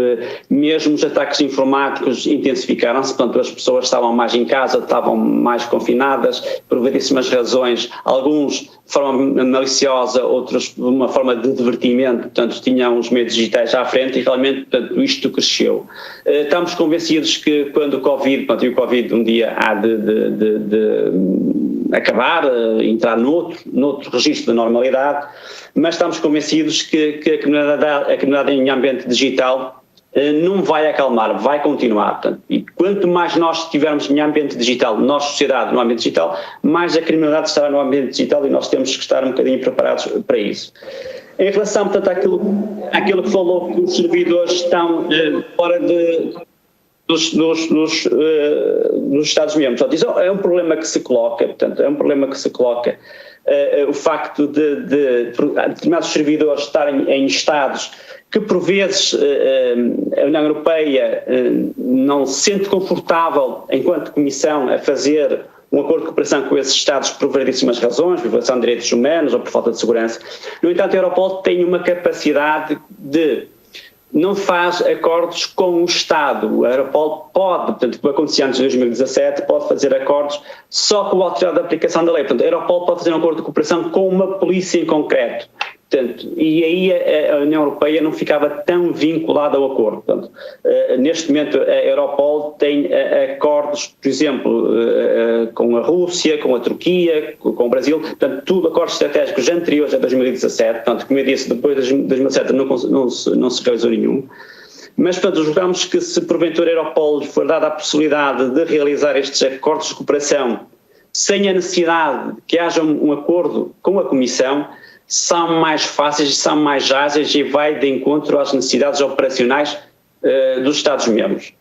mesmo os ataques informáticos intensificaram-se, portanto, as pessoas estavam mais em casa, estavam mais confinadas, por variedíssimas razões, alguns de forma maliciosa, outros de uma forma de divertimento, portanto, tinham os meios digitais à frente e realmente, portanto, isto cresceu. Estamos convencidos que quando o Covid, portanto, e o Covid um dia há de acabar, entrar noutro registro da normalidade, mas estamos convencidos que a criminalidade em ambiente digital não vai acalmar, vai continuar. Portanto, e quanto mais nós estivermos em ambiente digital, nós, sociedade, no ambiente digital, mais a criminalidade estará no ambiente digital e nós temos que estar um bocadinho preparados para isso. Em relação, portanto, àquilo que falou que os servidores estão fora dos Estados-membros. Isso é um problema que se coloca, portanto, o facto de determinados servidores estarem em Estados que, por vezes, a União Europeia não se sente confortável, enquanto Comissão, a fazer um acordo de cooperação com esses Estados por variedíssimas razões, por violação de direitos humanos ou por falta de segurança. No entanto, a Europol tem uma capacidade de não faz acordos com o Estado. A Europol pode, portanto, como aconteceu antes de 2017, pode fazer acordos só com a autoridade de aplicação da lei. Portanto, a Europol pode fazer um acordo de cooperação com uma polícia em concreto. Portanto, e aí a União Europeia não ficava tão vinculada ao acordo. Portanto, neste momento a Europol tem acordos, por exemplo, com a Rússia, com a Turquia, com o Brasil, portanto, tudo acordos estratégicos anteriores a 2017, portanto, como eu disse, depois de 2017 não se realizou nenhum. Mas, portanto, julgamos que se porventura a Europol for dada a possibilidade de realizar estes acordos de cooperação sem a necessidade de que haja um acordo com a Comissão, são mais fáceis, são mais ágeis e vai de encontro às necessidades operacionais dos Estados-membros.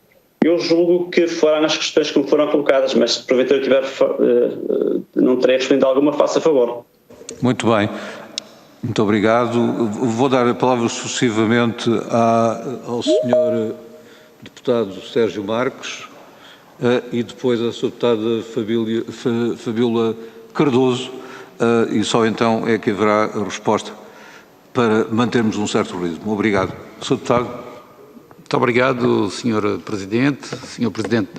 Eu julgo que foram as questões que me foram colocadas, mas se porventura não terei respondido alguma, faça a favor. Muito bem. Muito obrigado. Vou dar a palavra sucessivamente ao Sr. Deputado Sérgio Marques e depois à Sra. Deputada Fabíola Cardoso e só então é que haverá a resposta para mantermos um certo ritmo. Obrigado. Sr. Deputado. Muito obrigado, Sr. Presidente, Sr. Presidente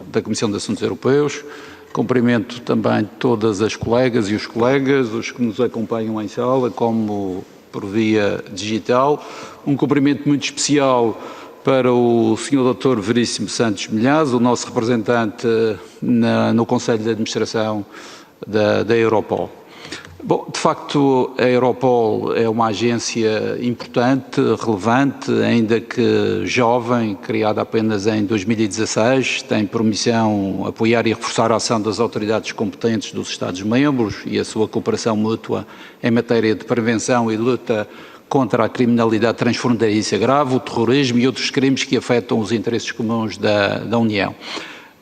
da Comissão de Assuntos Europeus. Cumprimento também todas as colegas e os colegas, os que nos acompanham em sala, como por via digital. Um cumprimento muito especial para o Sr. Dr. Veríssimo Santos Milhazes, o nosso representante no Conselho de Administração da Europol. Bom, de facto, a Europol é uma agência importante, relevante, ainda que jovem, criada apenas em 2016, tem por missão apoiar e reforçar a ação das autoridades competentes dos Estados-membros e a sua cooperação mútua em matéria de prevenção e luta contra a criminalidade transfronteiriça grave, o terrorismo e outros crimes que afetam os interesses comuns da União.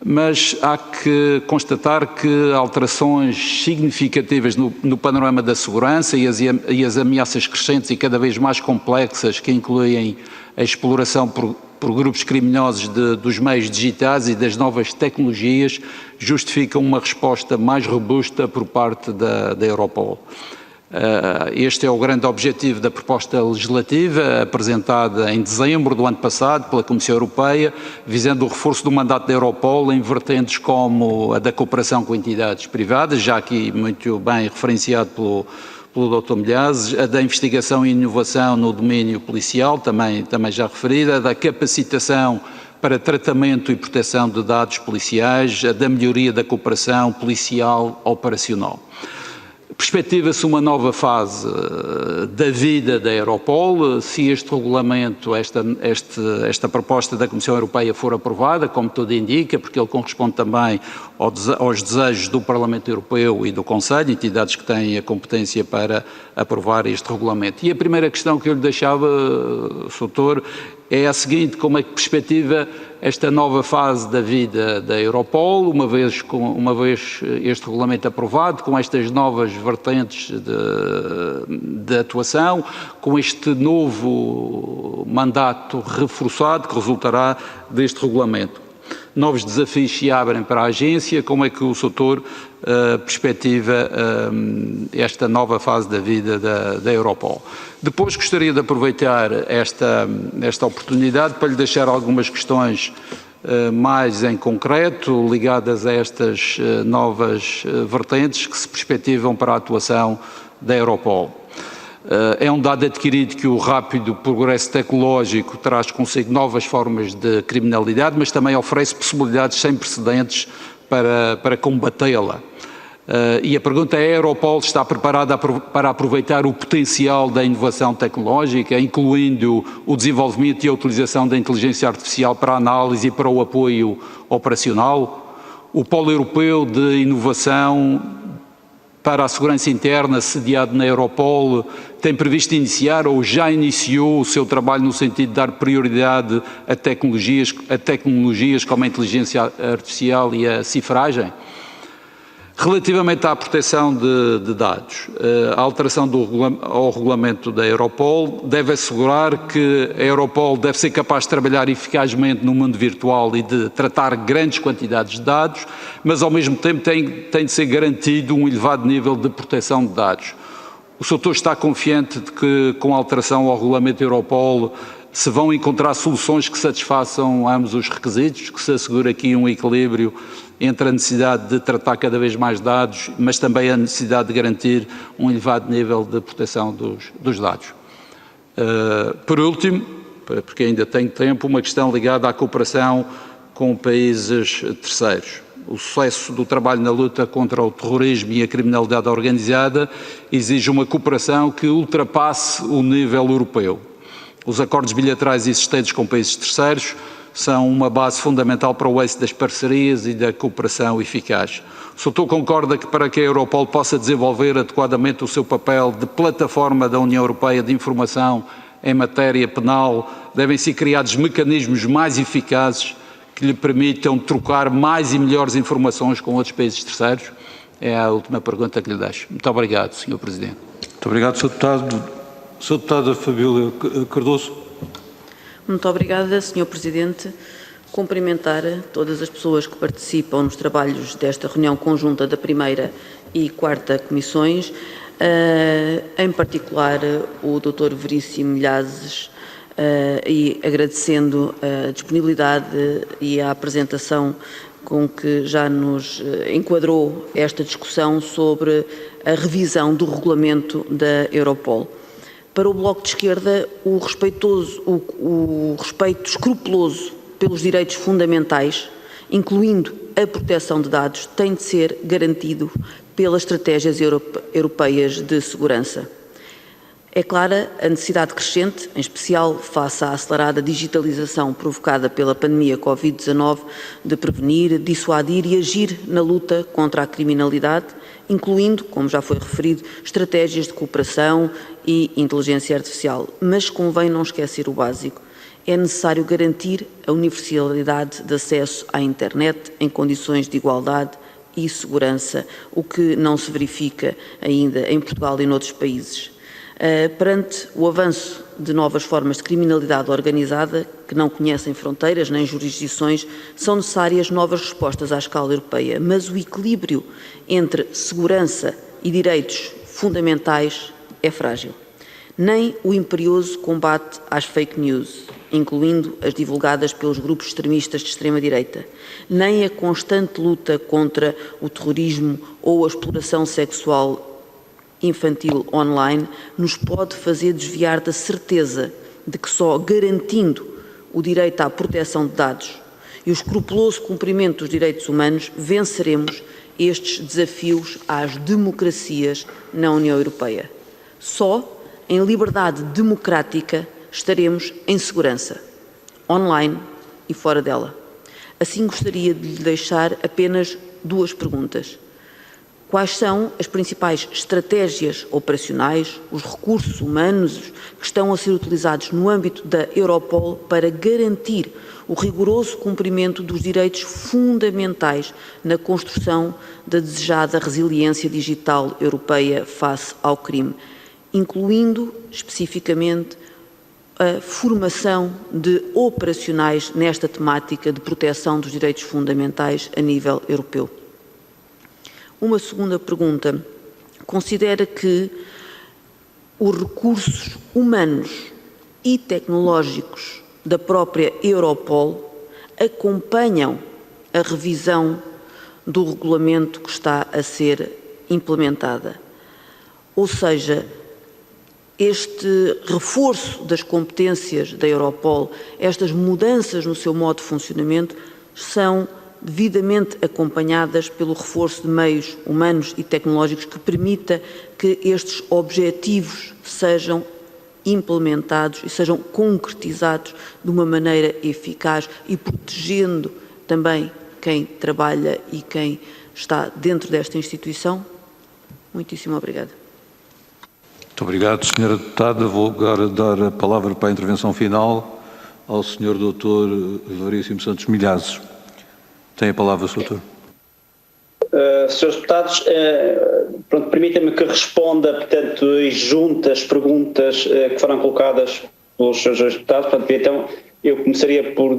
Mas há que constatar que alterações significativas no panorama da segurança e as ameaças crescentes e cada vez mais complexas que incluem a exploração por grupos criminosos dos meios digitais e das novas tecnologias justificam uma resposta mais robusta por parte da Europol. Este é o grande objetivo da proposta legislativa apresentada em dezembro do ano passado pela Comissão Europeia, visando o reforço do mandato da Europol em vertentes como a da cooperação com entidades privadas, já aqui muito bem referenciado pelo Dr. Milhazes, a da investigação e inovação no domínio policial, também já referida, a da capacitação para tratamento e proteção de dados policiais, a da melhoria da cooperação policial operacional. Perspectiva-se uma nova fase da vida da Europol, se este regulamento, esta proposta da Comissão Europeia for aprovada, como tudo indica, porque ele corresponde também aos desejos do Parlamento Europeu e do Conselho, entidades que têm a competência para aprovar este regulamento. E a primeira questão que eu lhe deixava, Sr. Doutor, é a seguinte: como é que perspectiva esta nova fase da vida da Europol, uma vez este regulamento aprovado, com estas novas vertentes de atuação, com este novo mandato reforçado que resultará deste regulamento? Novos desafios se abrem para a agência, como é que o Sr. perspectiva esta nova fase da vida da Europol? Depois gostaria de aproveitar esta oportunidade para lhe deixar algumas questões mais em concreto ligadas a estas novas vertentes que se perspectivam para a atuação da Europol. É um dado adquirido que o rápido progresso tecnológico traz consigo novas formas de criminalidade, mas também oferece possibilidades sem precedentes para combatê-la. E a pergunta é: a Europol está preparada para aproveitar o potencial da inovação tecnológica, incluindo o desenvolvimento e a utilização da inteligência artificial para a análise e para o apoio operacional? O Polo Europeu de Inovação para a Segurança Interna, sediado na Europol, tem previsto iniciar ou já iniciou o seu trabalho no sentido de dar prioridade a tecnologias como a inteligência artificial e a cifragem? Relativamente à proteção de dados, a alteração ao regulamento da Europol deve assegurar que a Europol deve ser capaz de trabalhar eficazmente no mundo virtual e de tratar grandes quantidades de dados, mas ao mesmo tempo tem de ser garantido um elevado nível de proteção de dados. O Sr. está confiante de que, com a alteração ao regulamento Europol, se vão encontrar soluções que satisfaçam ambos os requisitos, que se assegure aqui um equilíbrio entre a necessidade de tratar cada vez mais dados, mas também a necessidade de garantir um elevado nível de proteção dos dados. Por último, porque ainda tenho tempo, uma questão ligada à cooperação com países terceiros. O sucesso do trabalho na luta contra o terrorismo e a criminalidade organizada exige uma cooperação que ultrapasse o nível europeu. Os acordos bilaterais existentes com países terceiros são uma base fundamental para o êxito das parcerias e da cooperação eficaz. O Sr. concorda que, para que a Europol possa desenvolver adequadamente o seu papel de plataforma da União Europeia de informação em matéria penal, devem ser criados mecanismos mais eficazes que lhe permitam trocar mais e melhores informações com outros países terceiros? É a última pergunta que lhe deixo. Muito obrigado, Sr. Presidente. Muito obrigado, Sr. Deputado. Sra. Deputada Fabíola Cardoso. Muito obrigada, Sr. Presidente. Cumprimentar todas as pessoas que participam nos trabalhos desta reunião conjunta da primeira e quarta comissões, em particular o Dr. Veríssimo Milhazes, e agradecendo a disponibilidade e a apresentação com que já nos enquadrou esta discussão sobre a revisão do regulamento da Europol. Para o Bloco de Esquerda, o respeito escrupuloso pelos direitos fundamentais, incluindo a proteção de dados, tem de ser garantido pelas estratégias europeias de segurança. É clara a necessidade crescente, em especial face à acelerada digitalização provocada pela pandemia Covid-19, de prevenir, dissuadir e agir na luta contra a criminalidade, incluindo, como já foi referido, estratégias de cooperação e inteligência artificial. Mas convém não esquecer o básico. É necessário garantir a universalidade de acesso à internet em condições de igualdade e segurança, o que não se verifica ainda em Portugal e noutros países. Perante o avanço de novas formas de criminalidade organizada, que não conhecem fronteiras nem jurisdições, são necessárias novas respostas à escala europeia, mas o equilíbrio entre segurança e direitos fundamentais é frágil. Nem o imperioso combate às fake news, incluindo as divulgadas pelos grupos extremistas de extrema-direita, nem a constante luta contra o terrorismo ou a exploração sexual infantil online nos pode fazer desviar da certeza de que só garantindo o direito à proteção de dados e o escrupuloso cumprimento dos direitos humanos venceremos estes desafios às democracias na União Europeia. Só em liberdade democrática estaremos em segurança, online e fora dela. Assim, gostaria de lhe deixar apenas duas perguntas. Quais são as principais estratégias operacionais, os recursos humanos que estão a ser utilizados no âmbito da Europol para garantir o rigoroso cumprimento dos direitos fundamentais na construção da desejada resiliência digital europeia face ao crime, incluindo especificamente a formação de operacionais nesta temática de proteção dos direitos fundamentais a nível europeu? Uma segunda pergunta. Considera que os recursos humanos e tecnológicos da própria Europol acompanham a revisão do regulamento que está a ser implementada? Ou seja, este reforço das competências da Europol, estas mudanças no seu modo de funcionamento, são devidamente acompanhadas pelo reforço de meios humanos e tecnológicos que permita que estes objetivos sejam implementados e sejam concretizados de uma maneira eficaz e protegendo também quem trabalha e quem está dentro desta instituição? Muitíssimo obrigada. Muito obrigado, Sra. Deputada. Vou agora dar a palavra para a intervenção final ao Sr. Dr. Veríssimo Santos Milhazes. Tem a palavra, Sr. Doutor. Senhores deputados, permitam-me que responda, portanto, junto às perguntas que foram colocadas pelos senhores deputados. Portanto, então, eu começaria por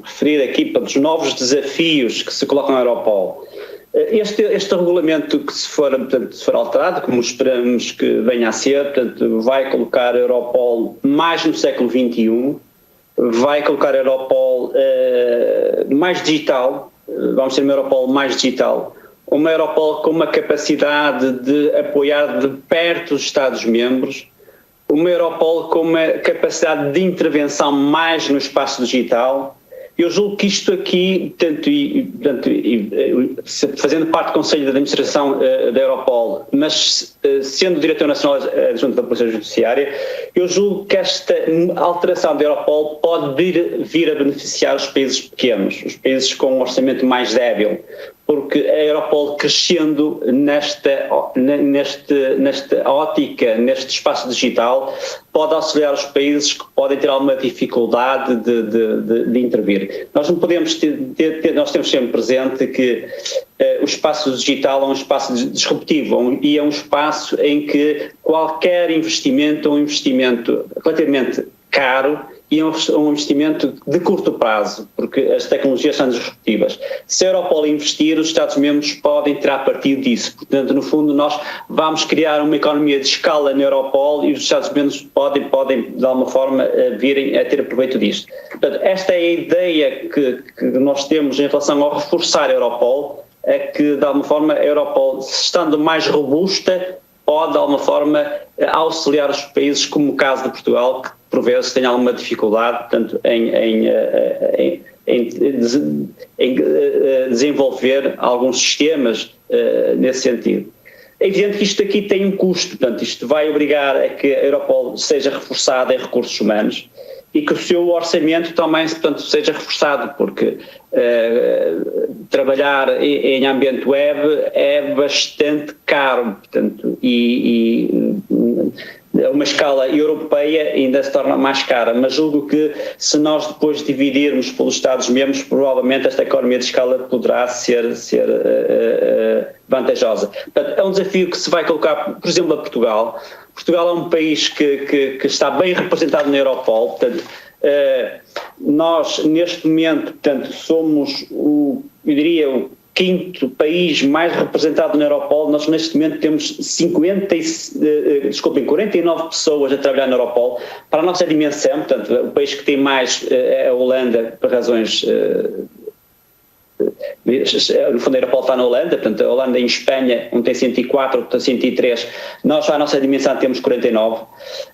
referir aqui para os novos desafios que se colocam na Europol. Este regulamento que se for alterado, como esperamos que venha a ser, portanto, vai colocar a Europol mais no século XXI, vai colocar a Europol mais digital, vamos ter uma Europol mais digital, uma Europol com uma capacidade de apoiar de perto os Estados-membros, uma Europol com uma capacidade de intervenção mais no espaço digital. Eu julgo que isto aqui, fazendo parte do Conselho de Administração da Europol, mas sendo Diretor Nacional Adjunto da Polícia Judiciária, eu julgo que esta alteração da Europol pode vir a beneficiar os países pequenos, os países com um orçamento mais débil, porque a Europol crescendo nesta ótica, neste espaço digital, pode auxiliar os países que podem ter alguma dificuldade de intervir. Nós não podemos nós temos sempre presente que o espaço digital é um espaço disruptivo e é um espaço em que qualquer investimento é um investimento relativamente caro e é um investimento de curto prazo, porque as tecnologias são disruptivas. Se a Europol investir, os Estados-membros podem tirar partido disso. Portanto, no fundo, nós vamos criar uma economia de escala na Europol e os Estados-membros podem, de alguma forma, virem a ter proveito disto. Portanto, esta é a ideia que nós temos em relação ao reforçar a Europol, é que, de alguma forma, a Europol, estando mais robusta, pode, de alguma forma, auxiliar os países, como o caso de Portugal, que por vezes tem alguma dificuldade, portanto, em desenvolver alguns sistemas nesse sentido. É evidente que isto aqui tem um custo, portanto, isto vai obrigar a que a Europol seja reforçada em recursos humanos e que o seu orçamento também, portanto, seja reforçado, porque trabalhar em ambiente web é bastante caro, portanto, e a uma escala europeia ainda se torna mais cara, mas julgo que se nós depois dividirmos pelos Estados-membros, provavelmente esta economia de escala poderá ser vantajosa. Portanto, é um desafio que se vai colocar, por exemplo, a Portugal. Portugal é um país que está bem representado na Europol, portanto, nós neste momento, portanto, somos eu diria, o quinto país mais representado na Europol. Nós neste momento temos 49 pessoas a trabalhar na Europol. Para a nossa dimensão, portanto, o país que tem mais é a Holanda, por razões... no fundo a Europol está na Holanda, portanto a Holanda em Espanha, um tem 104, outro tem 103, nós à nossa dimensão temos 49,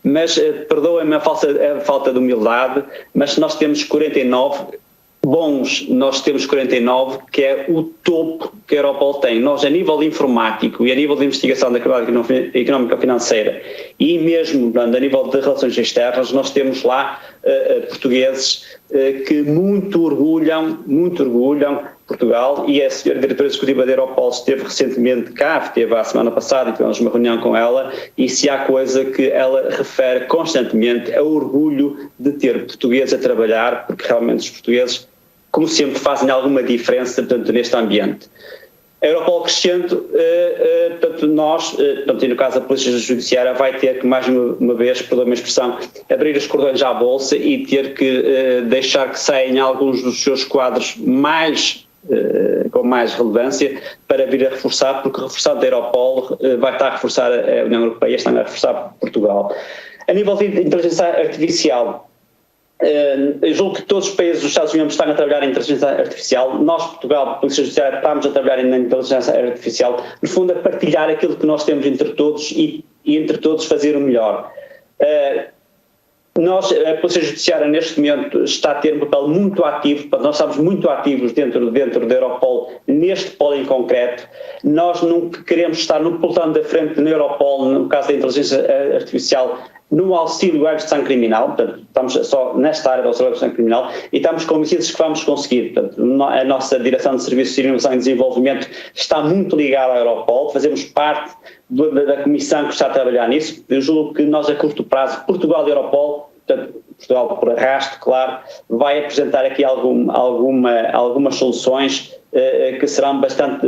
mas perdoem-me a falta de humildade, mas nós temos 49 bons, nós temos 49, que é o topo que a Europol tem. Nós, a nível informático e a nível de investigação da atividade económica-financeira e mesmo a nível de relações externas, nós temos lá portugueses que muito orgulham Portugal, e a senhora diretora executiva da Europol esteve recentemente cá, esteve a semana passada e tivemos uma reunião com ela, e se há coisa que ela refere constantemente é o orgulho de ter portugueses a trabalhar, porque realmente os portugueses, como sempre, fazem alguma diferença, portanto, neste ambiente. A Europol crescendo, portanto, nós, portanto, e no caso da Polícia Judiciária, vai ter que, mais uma vez, pela minha expressão, abrir os cordões à bolsa e ter que deixar que saiam alguns dos seus quadros com mais relevância para vir a reforçar, porque reforçado da Europol vai estar a reforçar a União Europeia, está a reforçar Portugal. A nível de inteligência artificial, eu julgo que todos os países dos Estados-membros estão a trabalhar em inteligência artificial. Nós, Portugal, Polícia Judiciária, estamos a trabalhar na inteligência artificial, no fundo a partilhar aquilo que nós temos entre todos e entre todos fazer o melhor. Nós, a Polícia Judiciária, neste momento, está a ter um papel muito ativo, nós estamos muito ativos dentro da Europol, neste polo em concreto. Nós nunca queremos estar no pelotão da frente na Europol, no caso da inteligência artificial, no auxílio à investigação criminal, portanto, estamos só nesta área do auxílio à investigação criminal e estamos convencidos que vamos conseguir. Portanto, a nossa Direção de Serviços de Inovação e Desenvolvimento está muito ligada à Europol, fazemos parte da comissão que está a trabalhar nisso. Eu julgo que nós, a curto prazo, Portugal e Europol, portanto, Portugal por arrasto, claro, vai apresentar aqui algumas soluções que serão bastante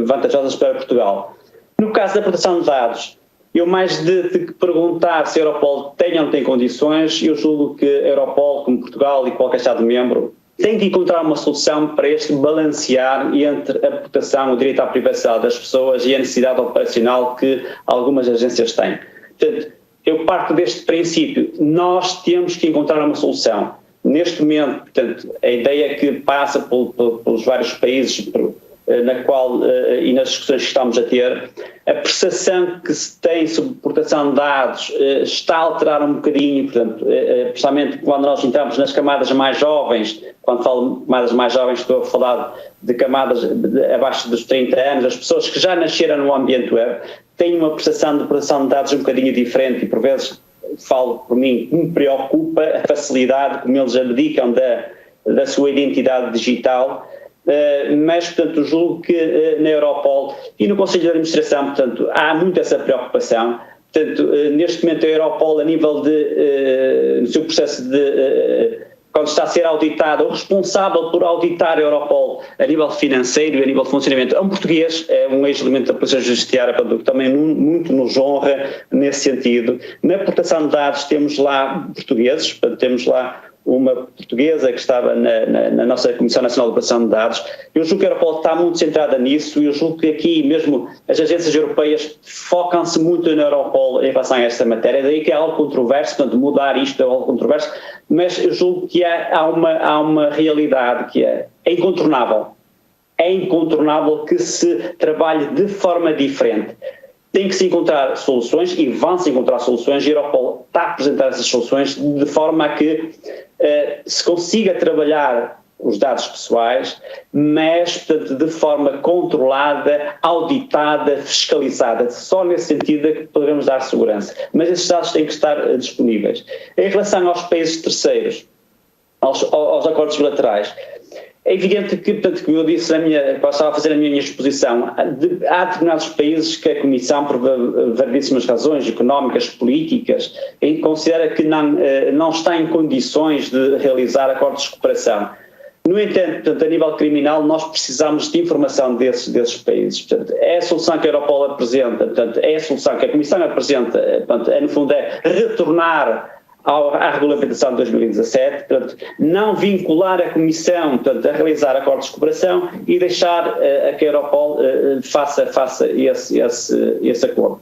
vantajosas para Portugal. No caso da proteção de dados, eu mais de perguntar se a Europol tem ou não tem condições, eu julgo que a Europol, como Portugal e qualquer Estado-membro, tem que encontrar uma solução para este balancear entre a proteção, o direito à privacidade das pessoas e a necessidade operacional que algumas agências têm. Portanto, eu parto deste princípio, nós temos que encontrar uma solução. Neste momento, portanto, a ideia que passa pelos vários países na qual, e nas discussões que estamos a ter, a percepção que se tem sobre proteção de dados está a alterar um bocadinho, portanto, precisamente quando nós entramos nas camadas mais jovens, quando falo de camadas mais jovens estou a falar de camadas abaixo dos 30 anos, as pessoas que já nasceram no ambiente web têm uma percepção de proteção de dados um bocadinho diferente e por vezes, falo por mim, me preocupa a facilidade como eles abdicam da sua identidade digital mas, portanto, julgo que na Europol e no Conselho de Administração, portanto, há muito essa preocupação. Portanto, neste momento a Europol, a nível no seu processo quando está a ser auditada, o responsável por auditar a Europol a nível financeiro e a nível de funcionamento é um português, é um ex-elemento da Polícia Judiciária, que também muito nos honra nesse sentido. Na proteção de dados temos lá portugueses, temos lá uma portuguesa que estava na nossa Comissão Nacional de Proteção de Dados. Eu julgo que a Europol está muito centrada nisso e eu julgo que aqui mesmo as agências europeias focam-se muito na Europol em relação a esta matéria, daí que é algo controverso, portanto mudar isto é algo controverso, mas eu julgo que há uma realidade que é incontornável. É incontornável que se trabalhe de forma diferente. Tem que se encontrar soluções e vão-se encontrar soluções e a Europol está a apresentar essas soluções de forma a que se consiga trabalhar os dados pessoais, mas portanto, de forma controlada, auditada, fiscalizada. Só nesse sentido é que poderemos dar segurança. Mas esses dados têm que estar disponíveis. Em relação aos países terceiros, aos acordos bilaterais, é evidente que, portanto, como eu disse quando estava a fazer a minha exposição, há determinados países que a Comissão, por variedíssimas razões económicas, políticas, considera que não está em condições de realizar acordos de cooperação. No entanto, portanto, a nível criminal, nós precisamos de informação desses países. Portanto, é a solução que a Europol apresenta, portanto, é a solução que a Comissão apresenta, portanto, no fundo é retornar à regulamentação de 2017, portanto, não vincular a Comissão, portanto, a realizar acordos de cooperação e deixar que a Europol faça esse acordo.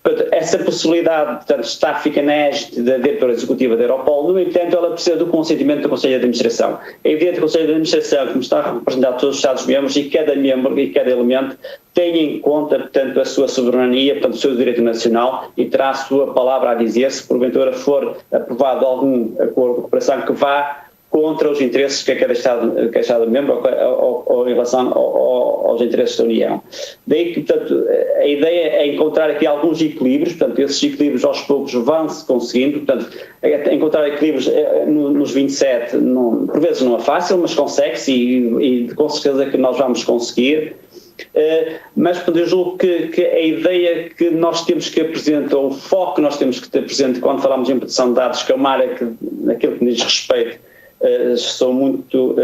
Portanto, essa possibilidade, portanto, fica na égide da diretora executiva da Europol, no entanto, ela precisa do consentimento do Conselho de Administração. É evidente que o Conselho de Administração, como está a representar todos os Estados-membros, e cada membro e cada elemento tem em conta, portanto, a sua soberania, portanto, o seu direito nacional e terá a sua palavra a dizer se porventura for aprovado algum acordo de cooperação que vá contra os interesses que cada Estado-membro ou em relação aos interesses da União. Daí que, portanto, a ideia é encontrar aqui alguns equilíbrios, portanto, esses equilíbrios aos poucos vão-se conseguindo, portanto, encontrar equilíbrios nos 27, por vezes não é fácil, mas consegue-se e com certeza que nós vamos conseguir. Mas eu julgo que a ideia que nós temos que apresentar, ou o foco que nós temos que ter presente quando falamos em proteção de dados, que é uma área que, naquilo que me diz respeito, sou muito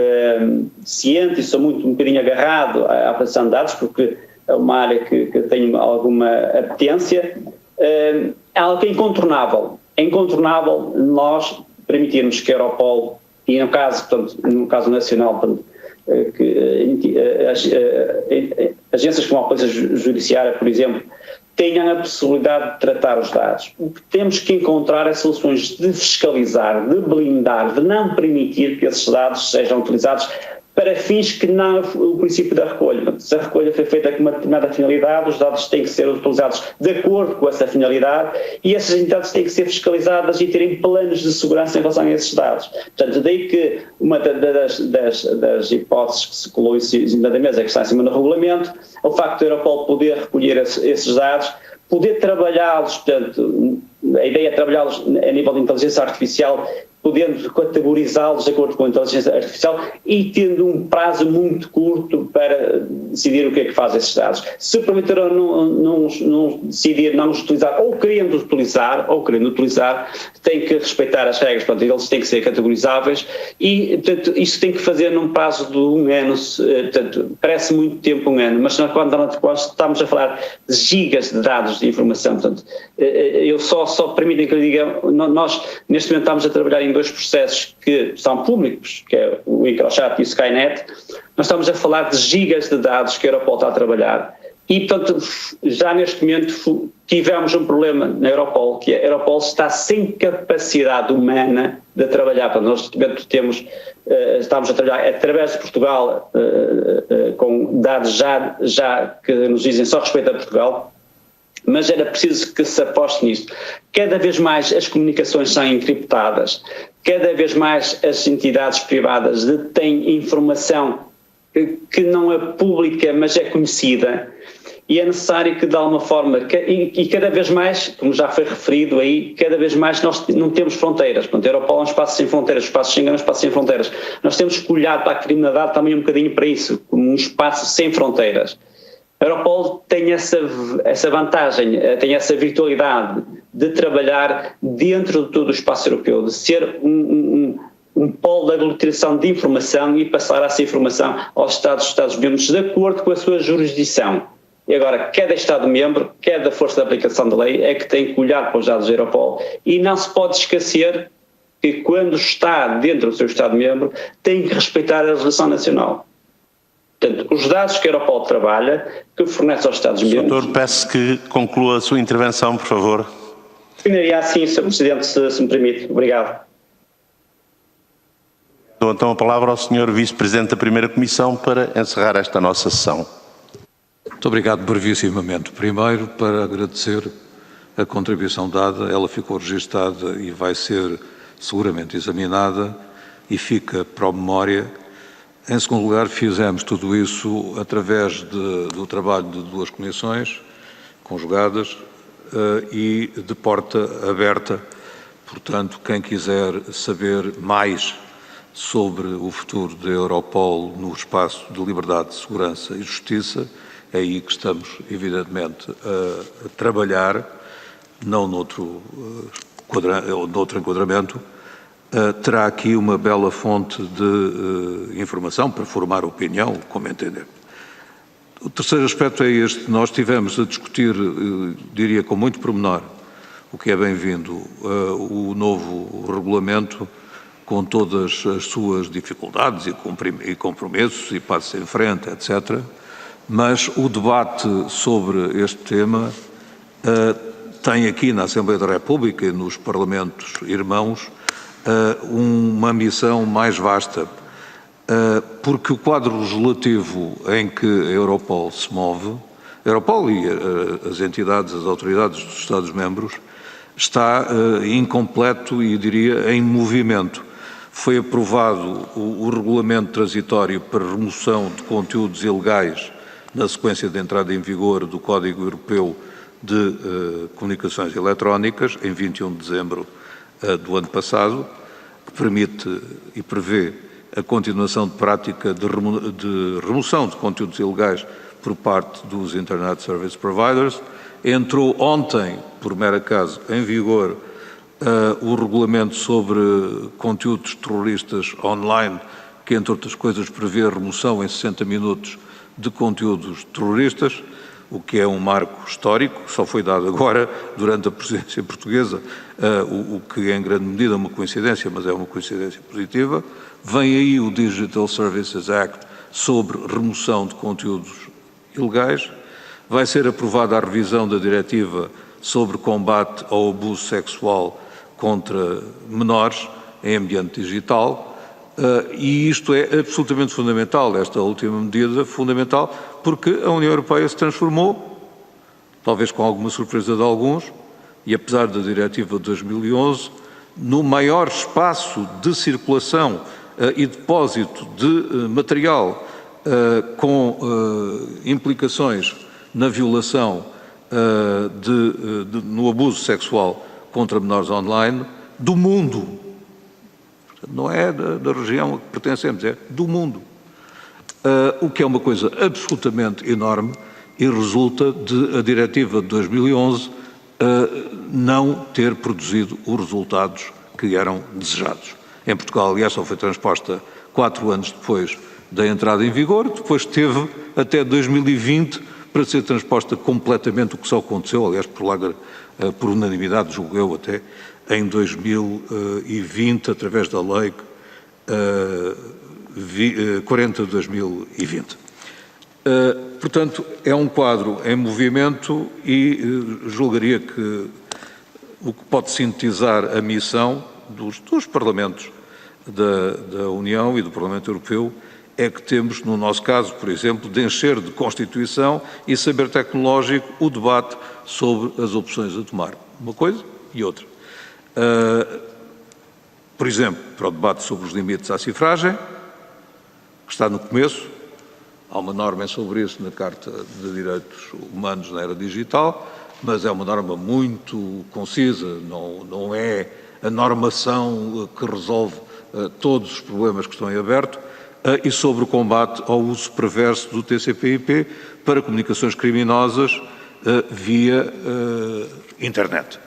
ciente e sou um bocadinho agarrado à proteção de dados, porque é uma área que tenho alguma apetência. É algo que é incontornável. É incontornável nós permitirmos que a Europol, e no caso nacional, portanto, que agências como a Polícia Judiciária, por exemplo, tenham a possibilidade de tratar os dados. O que temos que encontrar é soluções de fiscalizar, de blindar, de não permitir que esses dados sejam utilizados para fins que não o princípio da recolha. Se a recolha foi feita com uma determinada finalidade, os dados têm que ser utilizados de acordo com essa finalidade e essas entidades têm que ser fiscalizadas e terem planos de segurança em relação a esses dados. Portanto, daí que uma das hipóteses que se colou em cima da mesa, que está em cima do regulamento, é o facto de a Europol poder recolher esses dados, poder trabalhá-los, portanto, a ideia é trabalhá-los a nível de inteligência artificial, podendo categorizá-los de acordo com a inteligência artificial e tendo um prazo muito curto para decidir o que é que faz esses dados. Se porventura não decidir não os utilizar ou querendo utilizar, tem que respeitar as regras, portanto, eles têm que ser categorizáveis e, portanto, isso tem que fazer num prazo de 1 ano, portanto, parece muito tempo 1 ano, mas quando estamos a falar de gigas de dados de informação, portanto, eu só permitem que eu diga, nós neste momento estamos a trabalhar em 2 processos que são públicos, que é o Encrochat e o Skynet. Nós estamos a falar de gigas de dados que a Europol está a trabalhar e, portanto, já neste momento tivemos um problema na Europol, que a Europol está sem capacidade humana de trabalhar. Portanto, nós estamos a trabalhar através de Portugal com dados já que nos dizem só respeito a Portugal, mas era preciso que se aposte nisto. Cada vez mais as comunicações são encriptadas, cada vez mais as entidades privadas detêm informação que não é pública, mas é conhecida, e é necessário que de alguma forma, e cada vez mais, como já foi referido aí, cada vez mais nós não temos fronteiras. Portanto, a Europol é um espaço sem fronteiras, o espaço Schengen é um espaço sem fronteiras. Nós temos que olhar para a criminalidade também um bocadinho para isso, como um espaço sem fronteiras. A Europol tem essa vantagem, tem essa virtualidade de trabalhar dentro de todo o espaço europeu, de ser um polo de aglutinação de informação e passar essa informação aos Estados-membros de acordo com a sua jurisdição. E agora, cada Estado-membro, cada força de aplicação da lei é que tem que olhar para os dados da Europol e não se pode esquecer que quando está dentro do seu Estado-membro tem que respeitar a legislação nacional. Portanto, os dados que a Europol trabalha, que fornece aos Estados-membros... Doutor, peço que conclua a sua intervenção, por favor. Terminaria assim, Sr. Presidente, se me permite. Obrigado. Dou então a palavra ao Sr. Vice-Presidente da Primeira Comissão para encerrar esta nossa sessão. Muito obrigado, brevissimamente. Primeiro, para agradecer a contribuição dada, ela ficou registada e vai ser seguramente examinada e fica para a memória. Em segundo lugar, fizemos tudo isso através do trabalho de duas comissões conjugadas e de porta aberta. Portanto, quem quiser saber mais sobre o futuro da Europol no espaço de liberdade, segurança e justiça, é aí que estamos, evidentemente, a trabalhar, não noutro enquadramento. Terá aqui uma bela fonte de informação para formar opinião, como entender. O terceiro aspecto é este. Nós tivemos a discutir, diria com muito pormenor, o que é bem-vindo, o novo regulamento, com todas as suas dificuldades e compromissos e passos em frente, etc. Mas o debate sobre este tema tem aqui na Assembleia da República e nos Parlamentos irmãos uma missão mais vasta, porque o quadro legislativo em que a Europol se move, a Europol e as entidades, as autoridades dos Estados-membros, está incompleto e, diria, em movimento. Foi aprovado o regulamento transitório para remoção de conteúdos ilegais na sequência de entrada em vigor do Código Europeu de Comunicações Eletrónicas, em 21 de dezembro do ano passado, que permite e prevê a continuação de prática de remoção de conteúdos ilegais por parte dos Internet Service Providers. Entrou ontem, por mero acaso, em vigor o regulamento sobre conteúdos terroristas online, que, entre outras coisas, prevê a remoção em 60 minutos de conteúdos terroristas, o que é um marco histórico, só foi dado agora, durante a presidência portuguesa, o que em grande medida é uma coincidência, mas é uma coincidência positiva. Vem aí o Digital Services Act sobre remoção de conteúdos ilegais. Vai ser aprovada a revisão da diretiva sobre combate ao abuso sexual contra menores em ambiente digital. E isto é absolutamente fundamental, esta última medida fundamental, porque a União Europeia se transformou, talvez com alguma surpresa de alguns, e apesar da diretiva de 2011, no maior espaço de circulação e depósito de material com implicações na violação, no abuso sexual contra menores online do mundo. Não é da região a que pertencemos, é do mundo. O que é uma coisa absolutamente enorme e resulta de a diretiva de 2011 não ter produzido os resultados que eram desejados. Em Portugal, aliás, só foi transposta 4 anos depois da entrada em vigor, depois teve até 2020 para ser transposta completamente, o que só aconteceu, aliás, por unanimidade, julgo eu até, em 2020, através da Lei 40 de 2020. Portanto, é um quadro em movimento e julgaria que o que pode sintetizar a missão dos Parlamentos da União e do Parlamento Europeu é que temos, no nosso caso, por exemplo, de encher de Constituição e saber tecnológico o debate sobre as opções a tomar. Uma coisa e outra. Por exemplo, para o debate sobre os limites à cifragem, que está no começo, Há uma norma sobre isso na Carta de Direitos Humanos na Era Digital, mas é uma norma muito concisa, não é a normação que resolve todos os problemas que estão em aberto, e sobre o combate ao uso perverso do TCP/IP para comunicações criminosas via internet.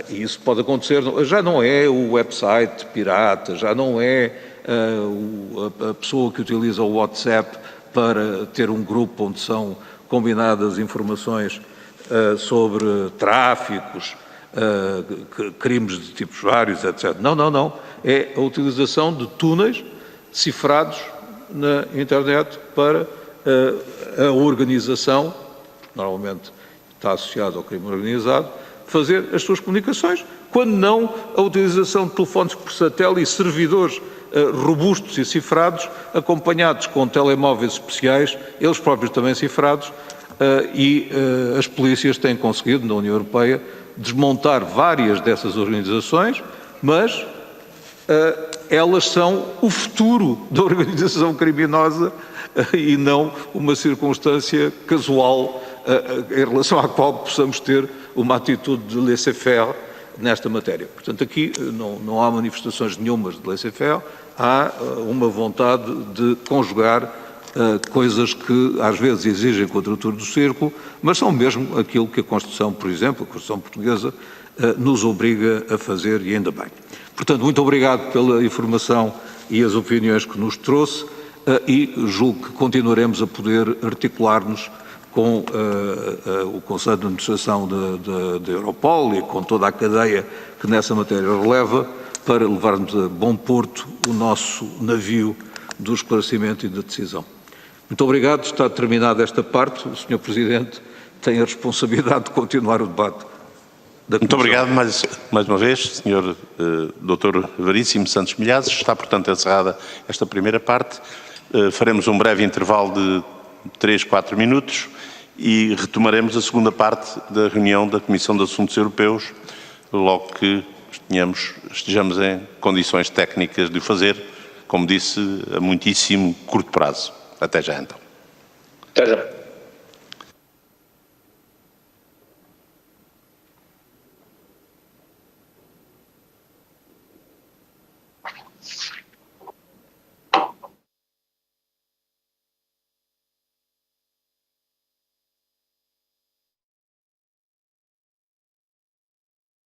E isso pode acontecer, já não é o website pirata, já não é a pessoa que utiliza o WhatsApp para ter um grupo onde são combinadas informações sobre tráficos, crimes de tipos vários, etc. Não. É a utilização de túneis cifrados na internet para a organização, normalmente está associado ao crime organizado, fazer as suas comunicações, quando não a utilização de telefones por satélite e servidores robustos e cifrados, acompanhados com telemóveis especiais, eles próprios também cifrados, e as polícias têm conseguido, na União Europeia, desmontar várias dessas organizações, mas elas são o futuro da organização criminosa e não uma circunstância casual em relação à qual possamos ter uma atitude de laissez-faire nesta matéria. Portanto, aqui não há manifestações nenhumas de laissez-faire, há uma vontade de conjugar coisas que às vezes exigem quadratura do círculo, mas são mesmo aquilo que a Constituição, por exemplo, a Constituição portuguesa, nos obriga a fazer, e ainda bem. Portanto, muito obrigado pela informação e as opiniões que nos trouxe, e julgo que continuaremos a poder articular-nos com o Conselho de Administração da Europol e com toda a cadeia que nessa matéria releva, para levarmos a bom porto o nosso navio do esclarecimento e da decisão. Muito obrigado, está terminada esta parte. O Sr. Presidente tem a responsabilidade de continuar o debate. Muito obrigado mais uma vez, Sr. Dr. Veríssimo Santos Milhazes. Está, portanto, encerrada esta primeira parte. Faremos um breve intervalo de 3, 4 minutos e retomaremos a segunda parte da reunião da Comissão de Assuntos Europeus, logo que estejamos em condições técnicas de o fazer, como disse, a muitíssimo curto prazo. Até já, então. Até já.